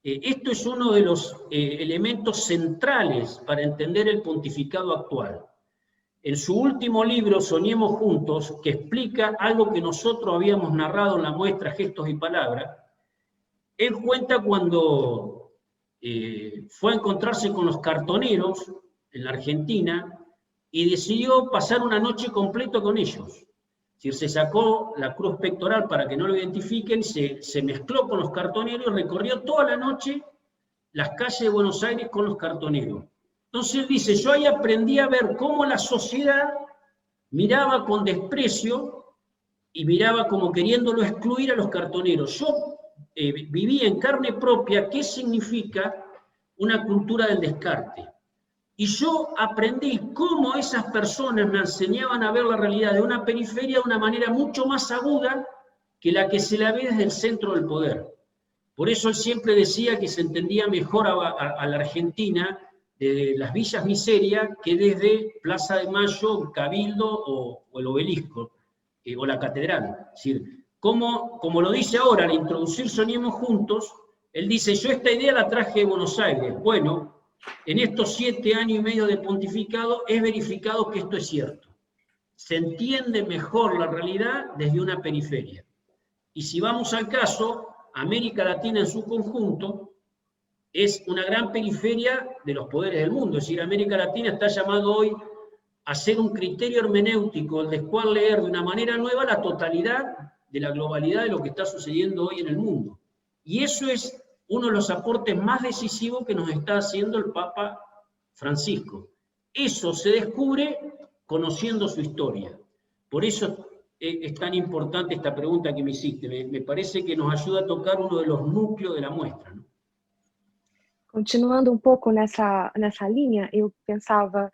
Esto es uno de los elementos centrales para entender el pontificado actual. En su último libro, Soñemos Juntos, que explica algo que nosotros habíamos narrado en la muestra Gestos y Palabras, él cuenta cuando fue a encontrarse con los cartoneros en la Argentina y decidió pasar una noche completa con ellos. Es decir, se sacó la cruz pectoral para que no lo identifiquen, se mezcló con los cartoneros y recorrió toda la noche las calles de Buenos Aires con los cartoneros. Entonces él dice, yo ahí aprendí a ver cómo la sociedad miraba con desprecio y miraba como queriéndolo excluir a los cartoneros. Yo viví en carne propia qué significa una cultura del descarte. Y yo aprendí cómo esas personas me enseñaban a ver la realidad de una periferia de una manera mucho más aguda que la que se la ve desde el centro del poder. Por eso él siempre decía que se entendía mejor a la Argentina de las villas miserias que desde Plaza de Mayo, Cabildo o el Obelisco, o la Catedral. Es decir, como lo dice ahora, al introducir Soñemos Juntos, él dice, yo esta idea la traje de Buenos Aires. Bueno, en estos 7 años y medio de pontificado es verificado que esto es cierto. Se entiende mejor la realidad desde una periferia. Y si vamos al caso, América Latina en su conjunto es una gran periferia de los poderes del mundo. Es decir, América Latina está llamado hoy a ser un criterio hermenéutico, el cual leer de una manera nueva la totalidad de la globalidad de lo que está sucediendo hoy en el mundo. Y eso es uno de los aportes más decisivos que nos está haciendo el Papa Francisco. Eso se descubre conociendo su historia. Por eso es tan importante esta pregunta que me hiciste. Me parece que nos ayuda a tocar uno de los núcleos de la muestra, ¿no? Continuando pouco nessa linha, eu pensava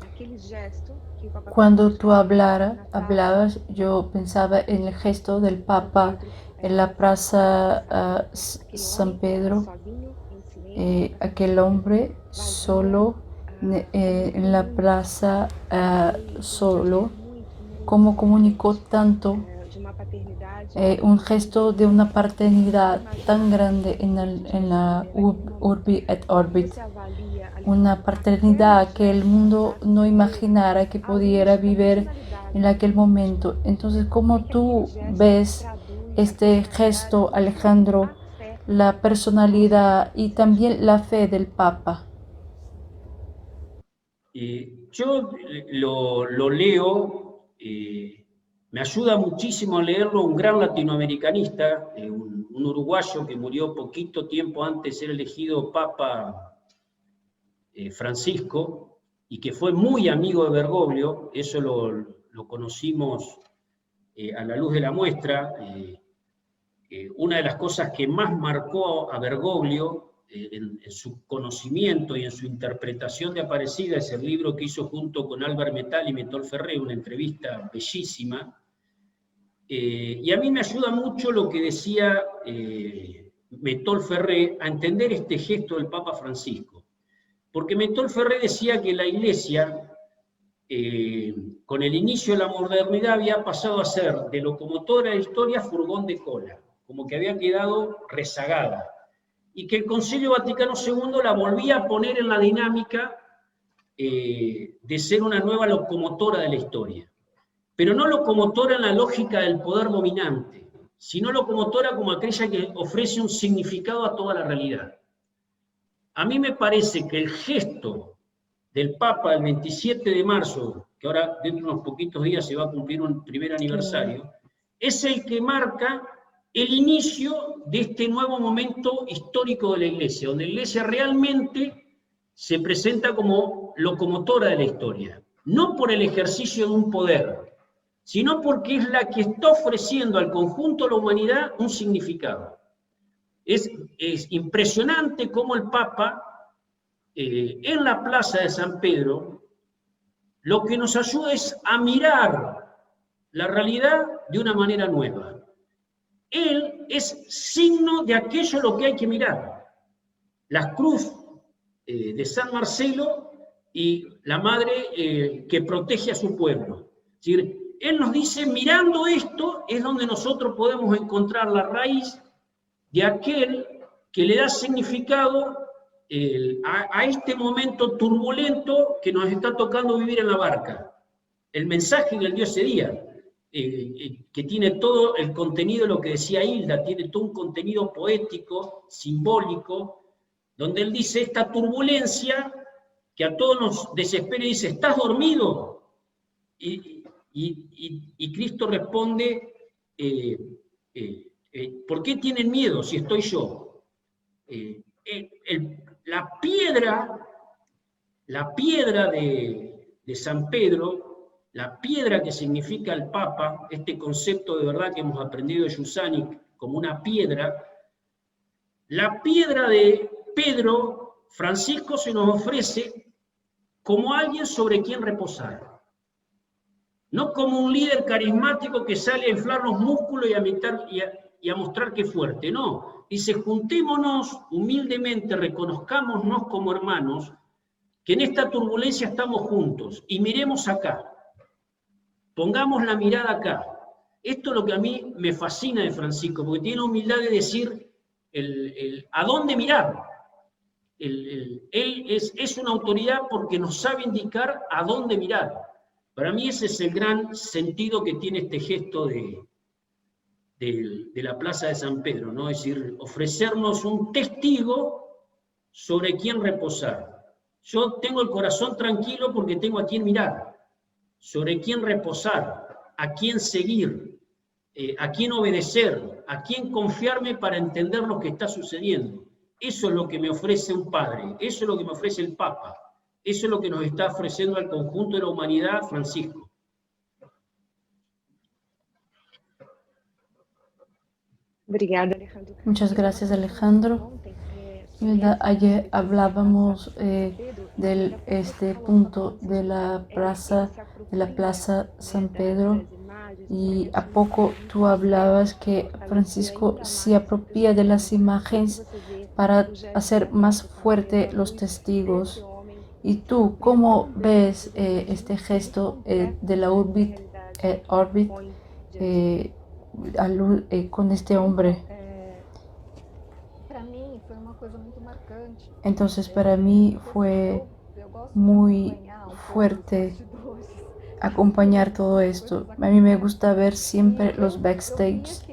aquele gesto que o Papa Cuando tú hablabas, yo pensaba en el gesto del Papa en la plaza San Pedro, aquel hombre solo en la plaza solo, cómo comunicó tanto, un gesto de una paternidad tan grande en la Urbi et Orbit, una paternidad que el mundo no imaginara que pudiera vivir en aquel momento. Entonces, ¿cómo tú ves este gesto, Alejandro, la personalidad y también la fe del Papa? Yo lo leo, me ayuda muchísimo a leerlo un gran latinoamericanista, un uruguayo que murió poquito tiempo antes de ser elegido Papa Francisco, y que fue muy amigo de Bergoglio. Eso lo conocimos a la luz de la muestra. Una de las cosas que más marcó a Bergoglio en su conocimiento y en su interpretación de Aparecida es el libro que hizo junto con Albert Metal y Metol Ferré, una entrevista bellísima. Y a mí me ayuda mucho lo que decía Metol Ferré a entender este gesto del Papa Francisco. Porque Metol Ferré decía que la Iglesia, con el inicio de la modernidad, había pasado a ser de locomotora de historia furgón de cola, como que había quedado rezagada, y que el Concilio Vaticano II la volvía a poner en la dinámica de ser una nueva locomotora de la historia. Pero no locomotora en la lógica del poder dominante, sino locomotora como aquella que ofrece un significado a toda la realidad. A mí me parece que el gesto del Papa el 27 de marzo, que ahora dentro de unos poquitos días se va a cumplir un primer aniversario, es el que marca el inicio de este nuevo momento histórico de la Iglesia, donde la Iglesia realmente se presenta como locomotora de la historia, no por el ejercicio de un poder, sino porque es la que está ofreciendo al conjunto de la humanidad un significado. Es impresionante cómo el Papa, en la plaza de San Pedro, lo que nos ayuda es a mirar la realidad de una manera nueva. Él es signo de aquello lo que hay que mirar. La cruz de San Marcelo y la madre que protege a su pueblo. Es decir, él nos dice, mirando esto es donde nosotros podemos encontrar la raíz de aquel que le da significado a este momento turbulento que nos está tocando vivir en la barca. El mensaje que él dio ese día, que tiene todo el contenido de lo que decía Hilda, tiene todo un contenido poético, simbólico, donde él dice esta turbulencia que a todos nos desespera y dice, ¿estás dormido? Y Cristo responde, ¿por qué tienen miedo si estoy yo? La piedra de San Pedro, la piedra que significa el Papa, este concepto de verdad que hemos aprendido de Yusani como una piedra, la piedra de Pedro, Francisco se nos ofrece como alguien sobre quien reposar. No como un líder carismático que sale a inflar los músculos y a mostrar que es fuerte, no. Dice, juntémonos humildemente, reconozcámonos como hermanos, que en esta turbulencia estamos juntos y miremos acá. Pongamos la mirada acá. Esto es lo que a mí me fascina de Francisco, porque tiene humildad de decir a dónde mirar. Él es una autoridad porque nos sabe indicar a dónde mirar. Para mí ese es el gran sentido que tiene este gesto de la Plaza de San Pedro, ¿no? Es decir, ofrecernos un testigo sobre quién reposar. Yo tengo el corazón tranquilo porque tengo a quién mirar, sobre quién reposar, a quién seguir, a quién obedecer, a quién confiarme para entender lo que está sucediendo. Eso es lo que me ofrece un padre, eso es lo que me ofrece el Papa, eso es lo que nos está ofreciendo al conjunto de la humanidad Francisco. Obrigada, Alejandro. Muchas gracias, Alejandro. Ayer hablábamos del este punto de la plaza San Pedro, y a poco tú hablabas que Francisco se apropia de las imágenes para hacer más fuerte los testigos. ¿Y tú cómo ves este gesto de la Orbit con este hombre? Entonces para mí fue muy fuerte acompañar todo esto. A mí me gusta ver siempre los backstage,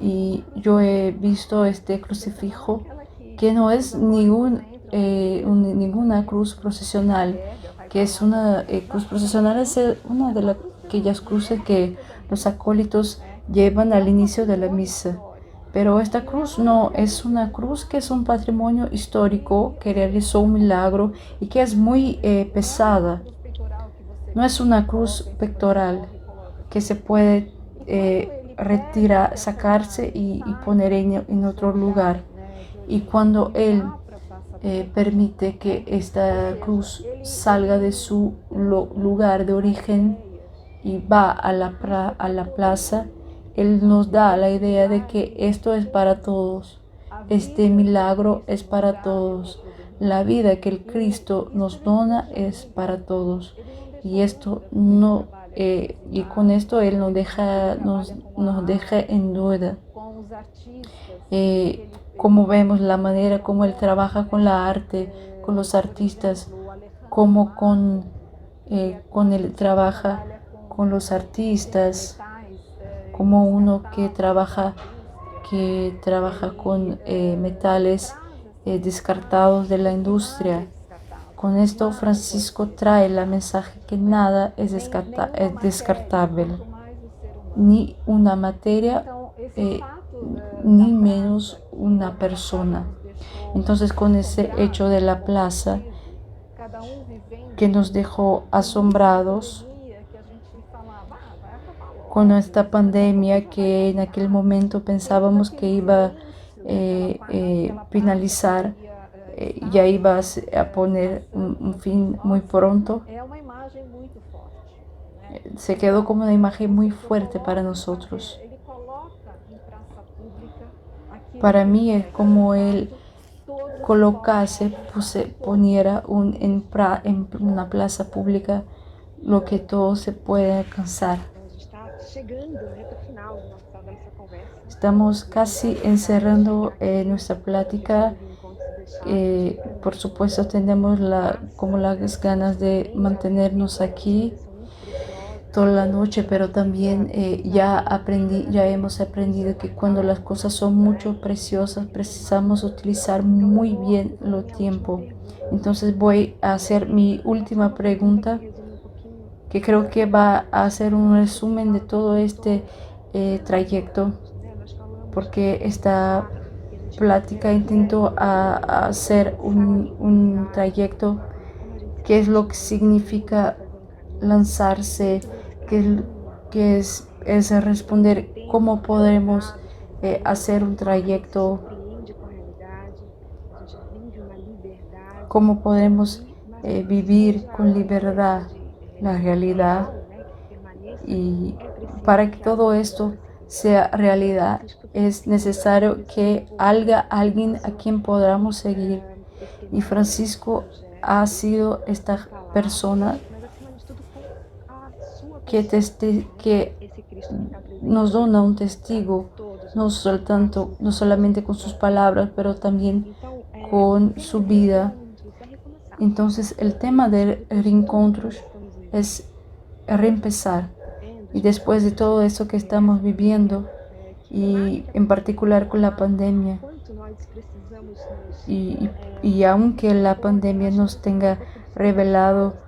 y yo he visto este crucifijo que no es ninguna cruz procesional, que es una cruz procesional, es una de aquellas cruces que los acólitos llevan al inicio de la misa. Pero esta cruz no es una cruz, que es un patrimonio histórico, que realizó un milagro y que es muy pesada. No es una cruz pectoral que se puede retirar, sacarse y poner en otro lugar. Y cuando él permite que esta cruz salga de su lugar de origen y va a la plaza, él nos da la idea de que esto es para todos, este milagro es para todos, la vida que el Cristo nos dona es para todos, y esto no y con esto él nos deja en duda. Como vemos la manera como él trabaja con la arte, con los artistas, como con él trabaja con los artistas, como uno que trabaja con metales descartados de la industria. Con esto Francisco trae el mensaje que nada es descartable, ni una materia, ni menos una persona. Entonces, con ese hecho de la plaza que nos dejó asombrados, con esta pandemia que en aquel momento pensábamos que iba a finalizar, ya iba a poner un fin muy pronto, se quedó como una imagen muy fuerte para nosotros. Para mí es como él poniera en una plaza pública lo que todo se puede alcanzar. Estamos casi encerrando nuestra plática. Por supuesto tenemos las ganas de mantenernos aquí toda la noche, pero también ya hemos aprendido que cuando las cosas son mucho preciosas, precisamos utilizar muy bien el tiempo. Entonces voy a hacer mi última pregunta, que creo que va a hacer un resumen de todo este trayecto, porque esta plática intentó hacer un trayecto, qué es lo que significa lanzarse, que es responder cómo podemos hacer un trayecto, cómo podemos vivir con libertad la realidad. Y para que todo esto sea realidad es necesario que haya alguien a quien podamos seguir, y Francisco ha sido esta persona que nos dona un testigo, no solamente con sus palabras, pero también con su vida. Entonces el tema de reencontros es reempezar. Y después de todo eso que estamos viviendo, y en particular con la pandemia, y aunque la pandemia nos tenga revelado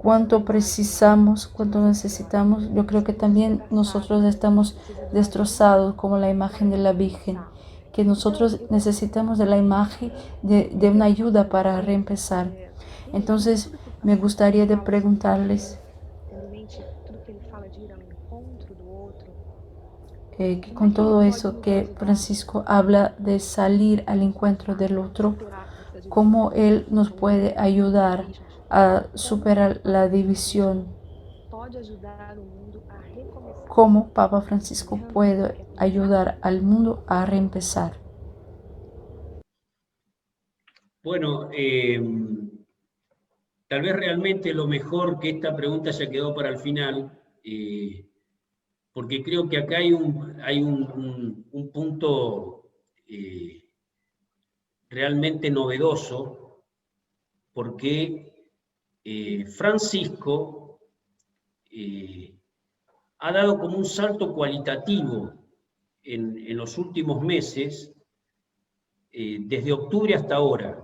cuánto precisamos, cuánto necesitamos, yo creo que también nosotros estamos destrozados como la imagen de la Virgen, que nosotros necesitamos de la imagen de una ayuda para reempezar. Entonces me gustaría de preguntarles que con todo eso que Francisco habla de salir al encuentro del otro, cómo él nos puede ayudar a superar la división, cómo Papa Francisco puede ayudar al mundo a reempezar. Bueno, tal vez realmente lo mejor que esta pregunta ya quedó para el final, porque creo que acá hay un punto realmente novedoso, porque Francisco ha dado como un salto cualitativo en los últimos meses, desde octubre hasta ahora.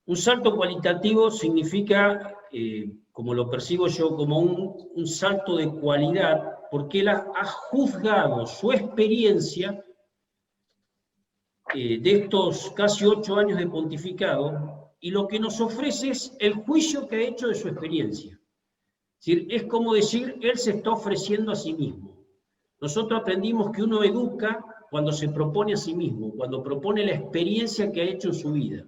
Un salto cualitativo significa, como lo percibo yo, como un salto de cualidad, porque él ha juzgado su experiencia de estos casi 8 años de pontificado, y lo que nos ofrece es el juicio que ha hecho de su experiencia. Es como decir, él se está ofreciendo a sí mismo. Nosotros aprendimos que uno educa cuando se propone a sí mismo, cuando propone la experiencia que ha hecho en su vida.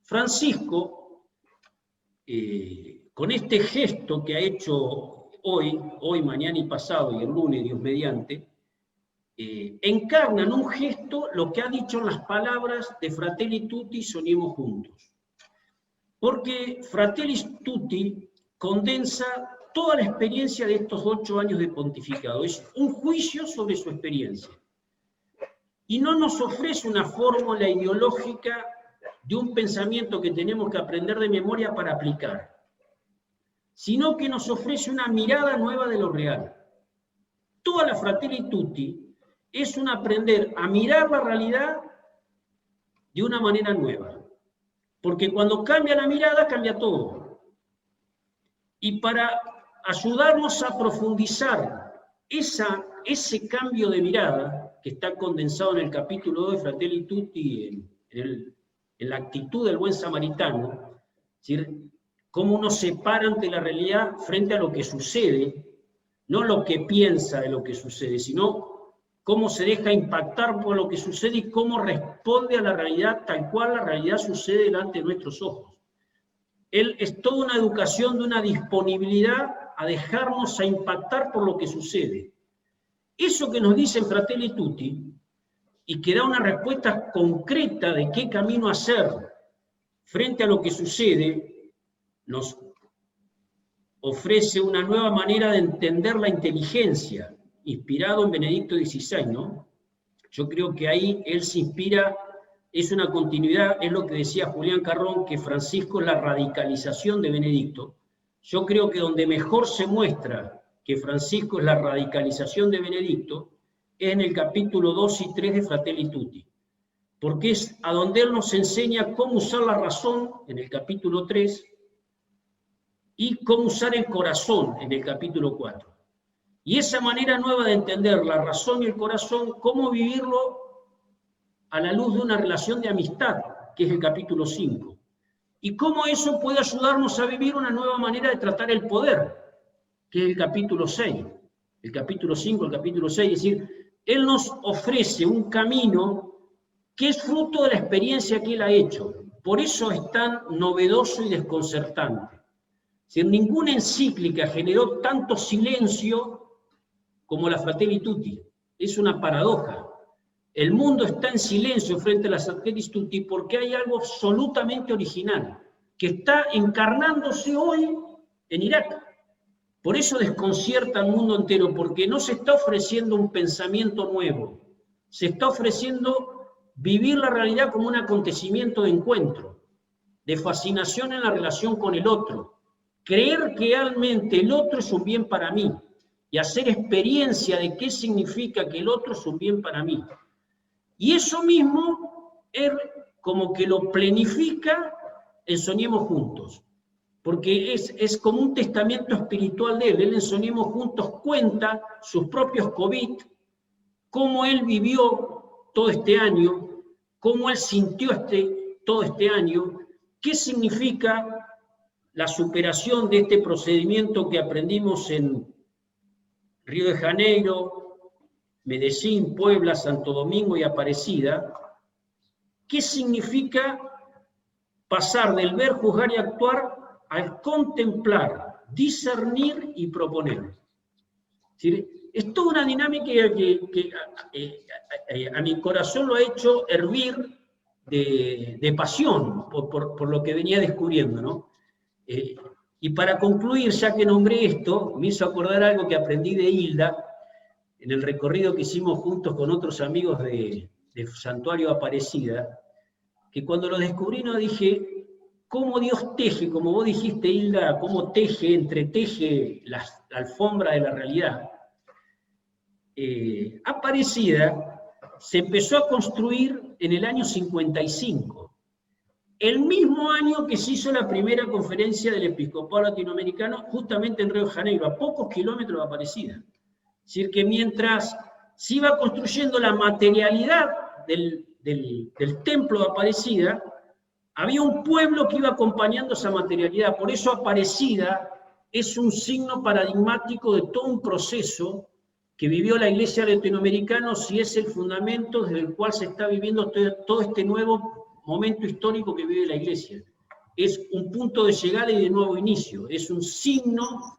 Francisco, con este gesto que ha hecho hoy, mañana y pasado, y el lunes, Dios mediante, encarna en un gesto lo que ha dicho en las palabras de Fratelli Tutti, soñemos juntos. Porque Fratelli Tutti condensa toda la experiencia de estos 8 años de pontificado. Es un juicio sobre su experiencia. Y no nos ofrece una fórmula ideológica de un pensamiento que tenemos que aprender de memoria para aplicar, sino que nos ofrece una mirada nueva de lo real. Toda la Fratelli Tutti es un aprender a mirar la realidad de una manera nueva, porque cuando cambia la mirada, cambia todo. Y para ayudarnos a profundizar ese cambio de mirada, que está condensado en el capítulo 2 de Fratelli Tutti, en la actitud del buen samaritano, es decir, cómo uno se para ante la realidad frente a lo que sucede, no lo que piensa de lo que sucede, sino cómo se deja impactar por lo que sucede y cómo responde a la realidad tal cual la realidad sucede delante de nuestros ojos. Es toda una educación de una disponibilidad a dejarnos a impactar por lo que sucede. Eso que nos dice Fratelli Tutti, y que da una respuesta concreta de qué camino hacer frente a lo que sucede, nos ofrece una nueva manera de entender la inteligencia, inspirado en Benedicto XVI, ¿no? Yo creo que ahí él se inspira, es una continuidad, es lo que decía Julián Carrón, que Francisco es la radicalización de Benedicto. Yo creo que donde mejor se muestra que Francisco es la radicalización de Benedicto, es en el capítulo 2 y 3 de Fratelli Tutti, porque es a donde él nos enseña cómo usar la razón, en el capítulo 3, y cómo usar el corazón, en el capítulo 4. Y esa manera nueva de entender la razón y el corazón, cómo vivirlo a la luz de una relación de amistad, que es el capítulo 5. Y cómo eso puede ayudarnos a vivir una nueva manera de tratar el poder, que es el capítulo 6. El capítulo 5, el capítulo 6, es decir, él nos ofrece un camino que es fruto de la experiencia que él ha hecho. Por eso es tan novedoso y desconcertante. Es decir, ninguna encíclica generó tanto silencio como la Fratelli Tutti. Es una paradoja. El mundo está en silencio frente a la Fratelli Tutti porque hay algo absolutamente original que está encarnándose hoy en Irak. Por eso desconcierta al mundo entero, porque no se está ofreciendo un pensamiento nuevo, se está ofreciendo vivir la realidad como un acontecimiento de encuentro, de fascinación en la relación con el otro, creer que realmente el otro es un bien para mí y hacer experiencia de qué significa que el otro es un bien para mí. Y eso mismo él como que lo planifica en Soñemos Juntos, porque es como un testamento espiritual de él. Él en Soñemos Juntos cuenta sus propios COVID, cómo él vivió todo este año, cómo él sintió todo este año, qué significa la superación de este procedimiento que aprendimos en Río de Janeiro, Medellín, Puebla, Santo Domingo y Aparecida. ¿Qué significa pasar del ver, juzgar y actuar al contemplar, discernir y proponer? Es toda una dinámica que a mi corazón lo ha hecho hervir de pasión por lo que venía descubriendo, ¿no? Y para concluir, ya que nombré esto, me hizo acordar algo que aprendí de Hilda en el recorrido que hicimos juntos con otros amigos de Santuario Aparecida, que cuando lo descubrí no dije, cómo Dios teje, como vos dijiste, Hilda, cómo entreteje la alfombra de la realidad. Aparecida se empezó a construir en el año 55, el mismo año que se hizo la primera conferencia del episcopado latinoamericano, justamente en Río de Janeiro, a pocos kilómetros de Aparecida. Es decir, que mientras se iba construyendo la materialidad del templo de Aparecida, había un pueblo que iba acompañando esa materialidad. Por eso Aparecida es un signo paradigmático de todo un proceso que vivió la Iglesia latinoamericana, y es el fundamento desde el cual se está viviendo todo este nuevo momento histórico que vive la Iglesia. Es un punto de llegada y de nuevo inicio. Es un signo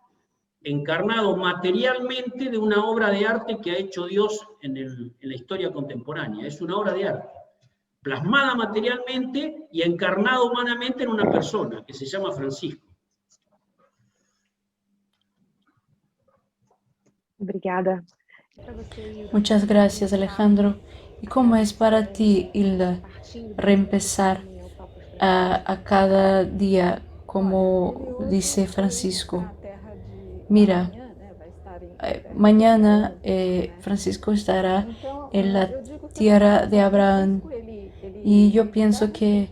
encarnado materialmente de una obra de arte que ha hecho Dios en la historia contemporánea. Es una obra de arte, plasmada materialmente y encarnada humanamente en una persona que se llama Francisco. Obrigada. Muchas gracias, Alejandro. ¿Y cómo es para ti, Hilda, reempezar a cada día, como dice Francisco? Mira, mañana Francisco estará en la tierra de Abraham, y yo pienso que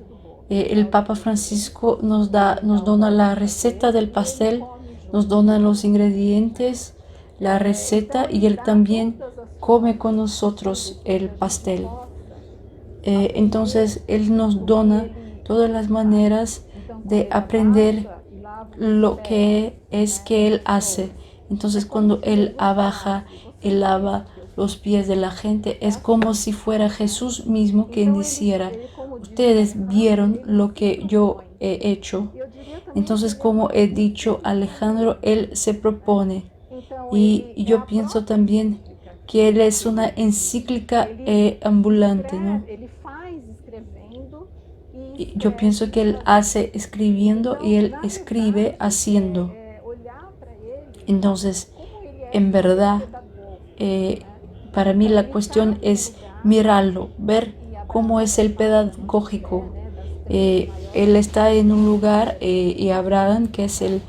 el Papa Francisco nos dona la receta del pastel, nos dona los ingredientes, la receta, y él también come con nosotros el pastel. Entonces él nos dona todas las maneras de aprender lo que es que él hace. Entonces cuando él abaja, él lava los pies de la gente, es como si fuera Jesús mismo quien dijera: ustedes vieron lo que yo he hecho. Entonces, como he dicho, Alejandro, él se propone, y yo pienso también que él es una encíclica ambulante, ¿no? Y yo pienso que él hace escribiendo y él escribe haciendo. Entonces, en verdad, para mí la cuestión es mirarlo, ver cómo es el pedagógico. Él está en un lugar, y Abraham, que es el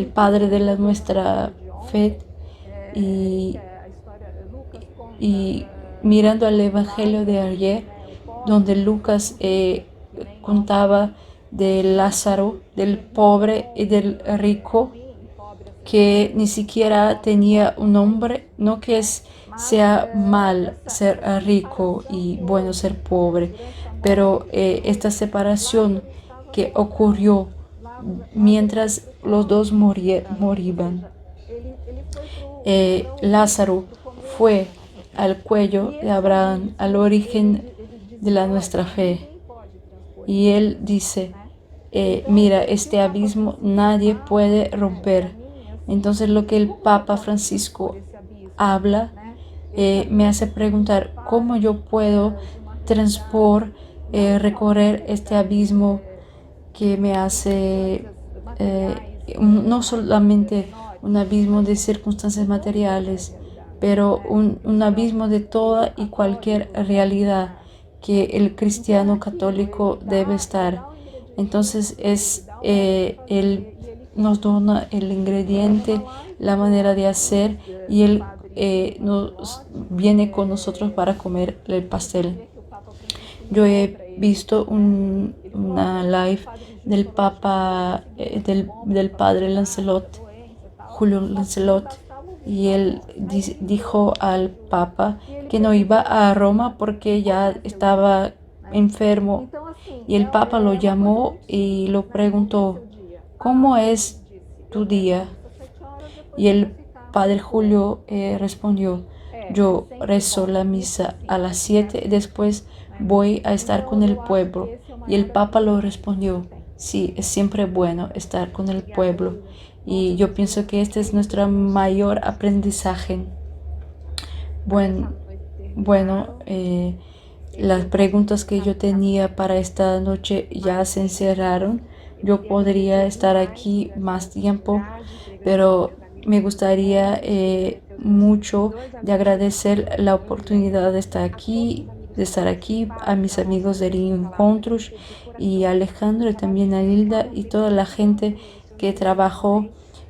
padre de nuestra fe, y mirando al Evangelio de ayer, donde Lucas contaba de Lázaro, del pobre y del rico, que ni siquiera tenía un nombre. No que sea mal ser rico y bueno ser pobre, pero esta separación que ocurrió mientras los dos morían. Lázaro fue al cuello de Abraham, al origen de nuestra fe, y él dice, mira, este abismo nadie puede romper. Entonces lo que el Papa Francisco habla me hace preguntar cómo yo puedo recorrer este abismo que me hace no solamente un abismo de circunstancias materiales, pero un abismo de toda y cualquier realidad que el cristiano católico debe estar. Entonces Él nos dona el ingrediente, la manera de hacer, y Él nos viene con nosotros para comer el pastel. Yo he visto una live del Papa, del Padre Lancelot, Julio Lancelot, y él dijo al Papa que no iba a Roma porque ya estaba enfermo, y el Papa lo llamó y lo preguntó: ¿cómo es tu día? Y el Padre Julio respondió: yo rezo la misa a las 7, después voy a estar con el pueblo. Y el Papa lo respondió: sí, es siempre bueno estar con el pueblo. Y yo pienso que este es nuestro mayor aprendizaje. Bueno, las preguntas que yo tenía para esta noche ya se encerraron. Yo podría estar aquí más tiempo, pero me gustaría mucho de agradecer la oportunidad de estar aquí, a mis amigos de Reencontros, y a Alejandro, y también a Hilda y toda la gente que trabajó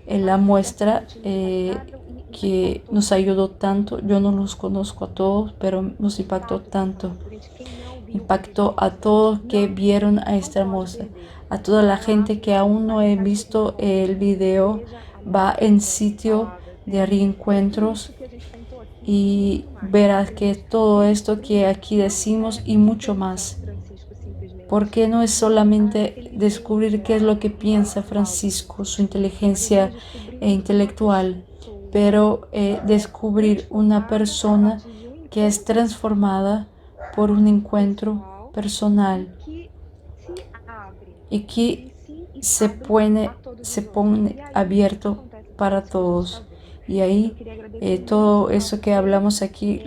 en la muestra, que nos ayudó tanto. Yo no los conozco a todos, pero nos impactó tanto. Impactó a todos que vieron a esta muestra. A toda la gente que aún no he visto el video, va en sitio de Reencuentros y verás que todo esto que aquí decimos y mucho más. Porque no es solamente descubrir qué es lo que piensa Francisco, su inteligencia intelectual, pero descubrir una persona que es transformada por un encuentro personal y que se pone abierto para todos. Y ahí todo eso que hablamos aquí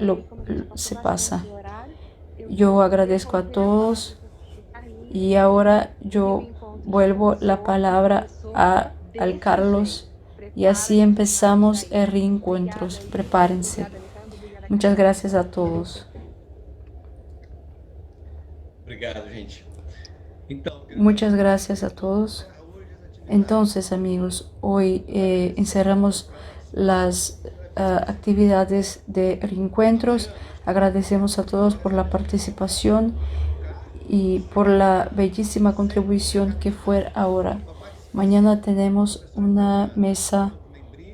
se pasa. Yo agradezco a todos. Y ahora yo vuelvo la palabra al Carlos, y así empezamos el Reencuentros. Prepárense. Muchas gracias a todos. Muchas gracias a todos. Entonces, amigos, hoy encerramos las actividades de Reencuentros. Agradecemos a todos por la participación y por la bellísima contribución que fue ahora. Mañana tenemos una mesa,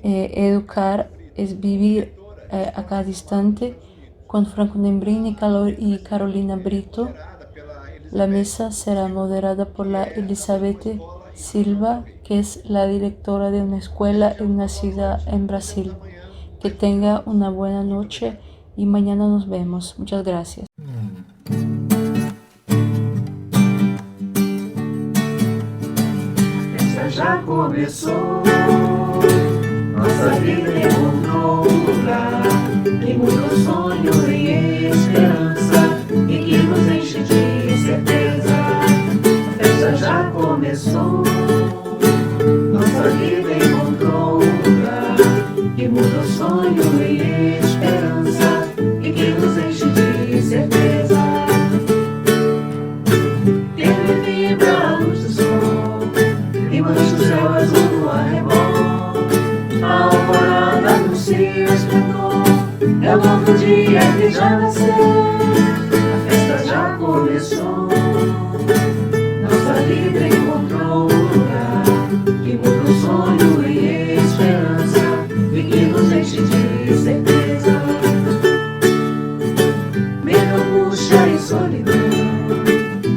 Educar es Vivir a Distante, con Franco Nembrini y Carolina Brito. La mesa será moderada por la Elizabeth Silva, que es la directora de una escuela en una ciudad en Brasil. Que tenga una buena noche y mañana nos vemos. Muchas gracias. Já começou, nossa vida encontrou um lugar que muda o sonho em esperança e que nos enche de certeza. A festa já começou, nossa vida encontrou um lugar que muda o sonho em esperança e que nos enche de certeza. Ele vibra a luz do sol e mancha o céu azul no arrebol. A alvorada anuncia o esplendor, é o novo dia que já nasceu. A festa já começou, nossa vida encontrou um lugar que muda o sonho em esperança e que nos enche de certeza. Medo, angústia e solidão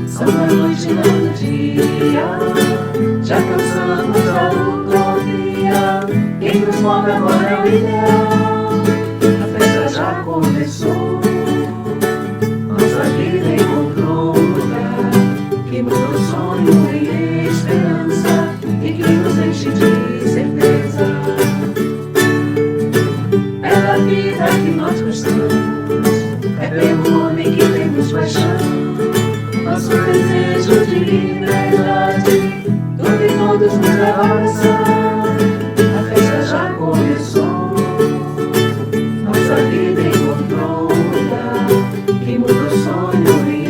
são da noite e não do dia. Já cansamos da utopia, quem nos move agora é o ideal. A festa já começou, nossa vida encontrou um lugar que muda o sonho em esperança e que nos enche de certeza. Pela vida que nós gostamos, é pelo homem que temos paixão. Nosso desejo de liberdade todos nos levam a abraçar. A festa já começou, nossa vida encontrou um lugar que muda o sonho em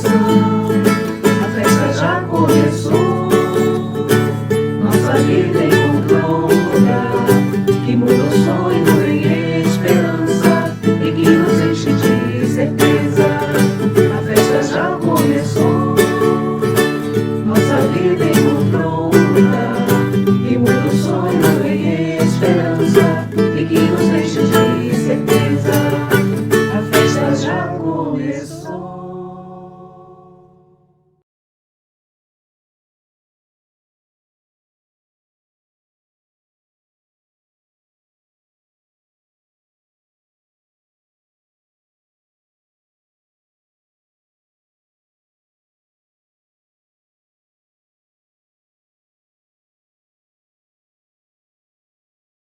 coração.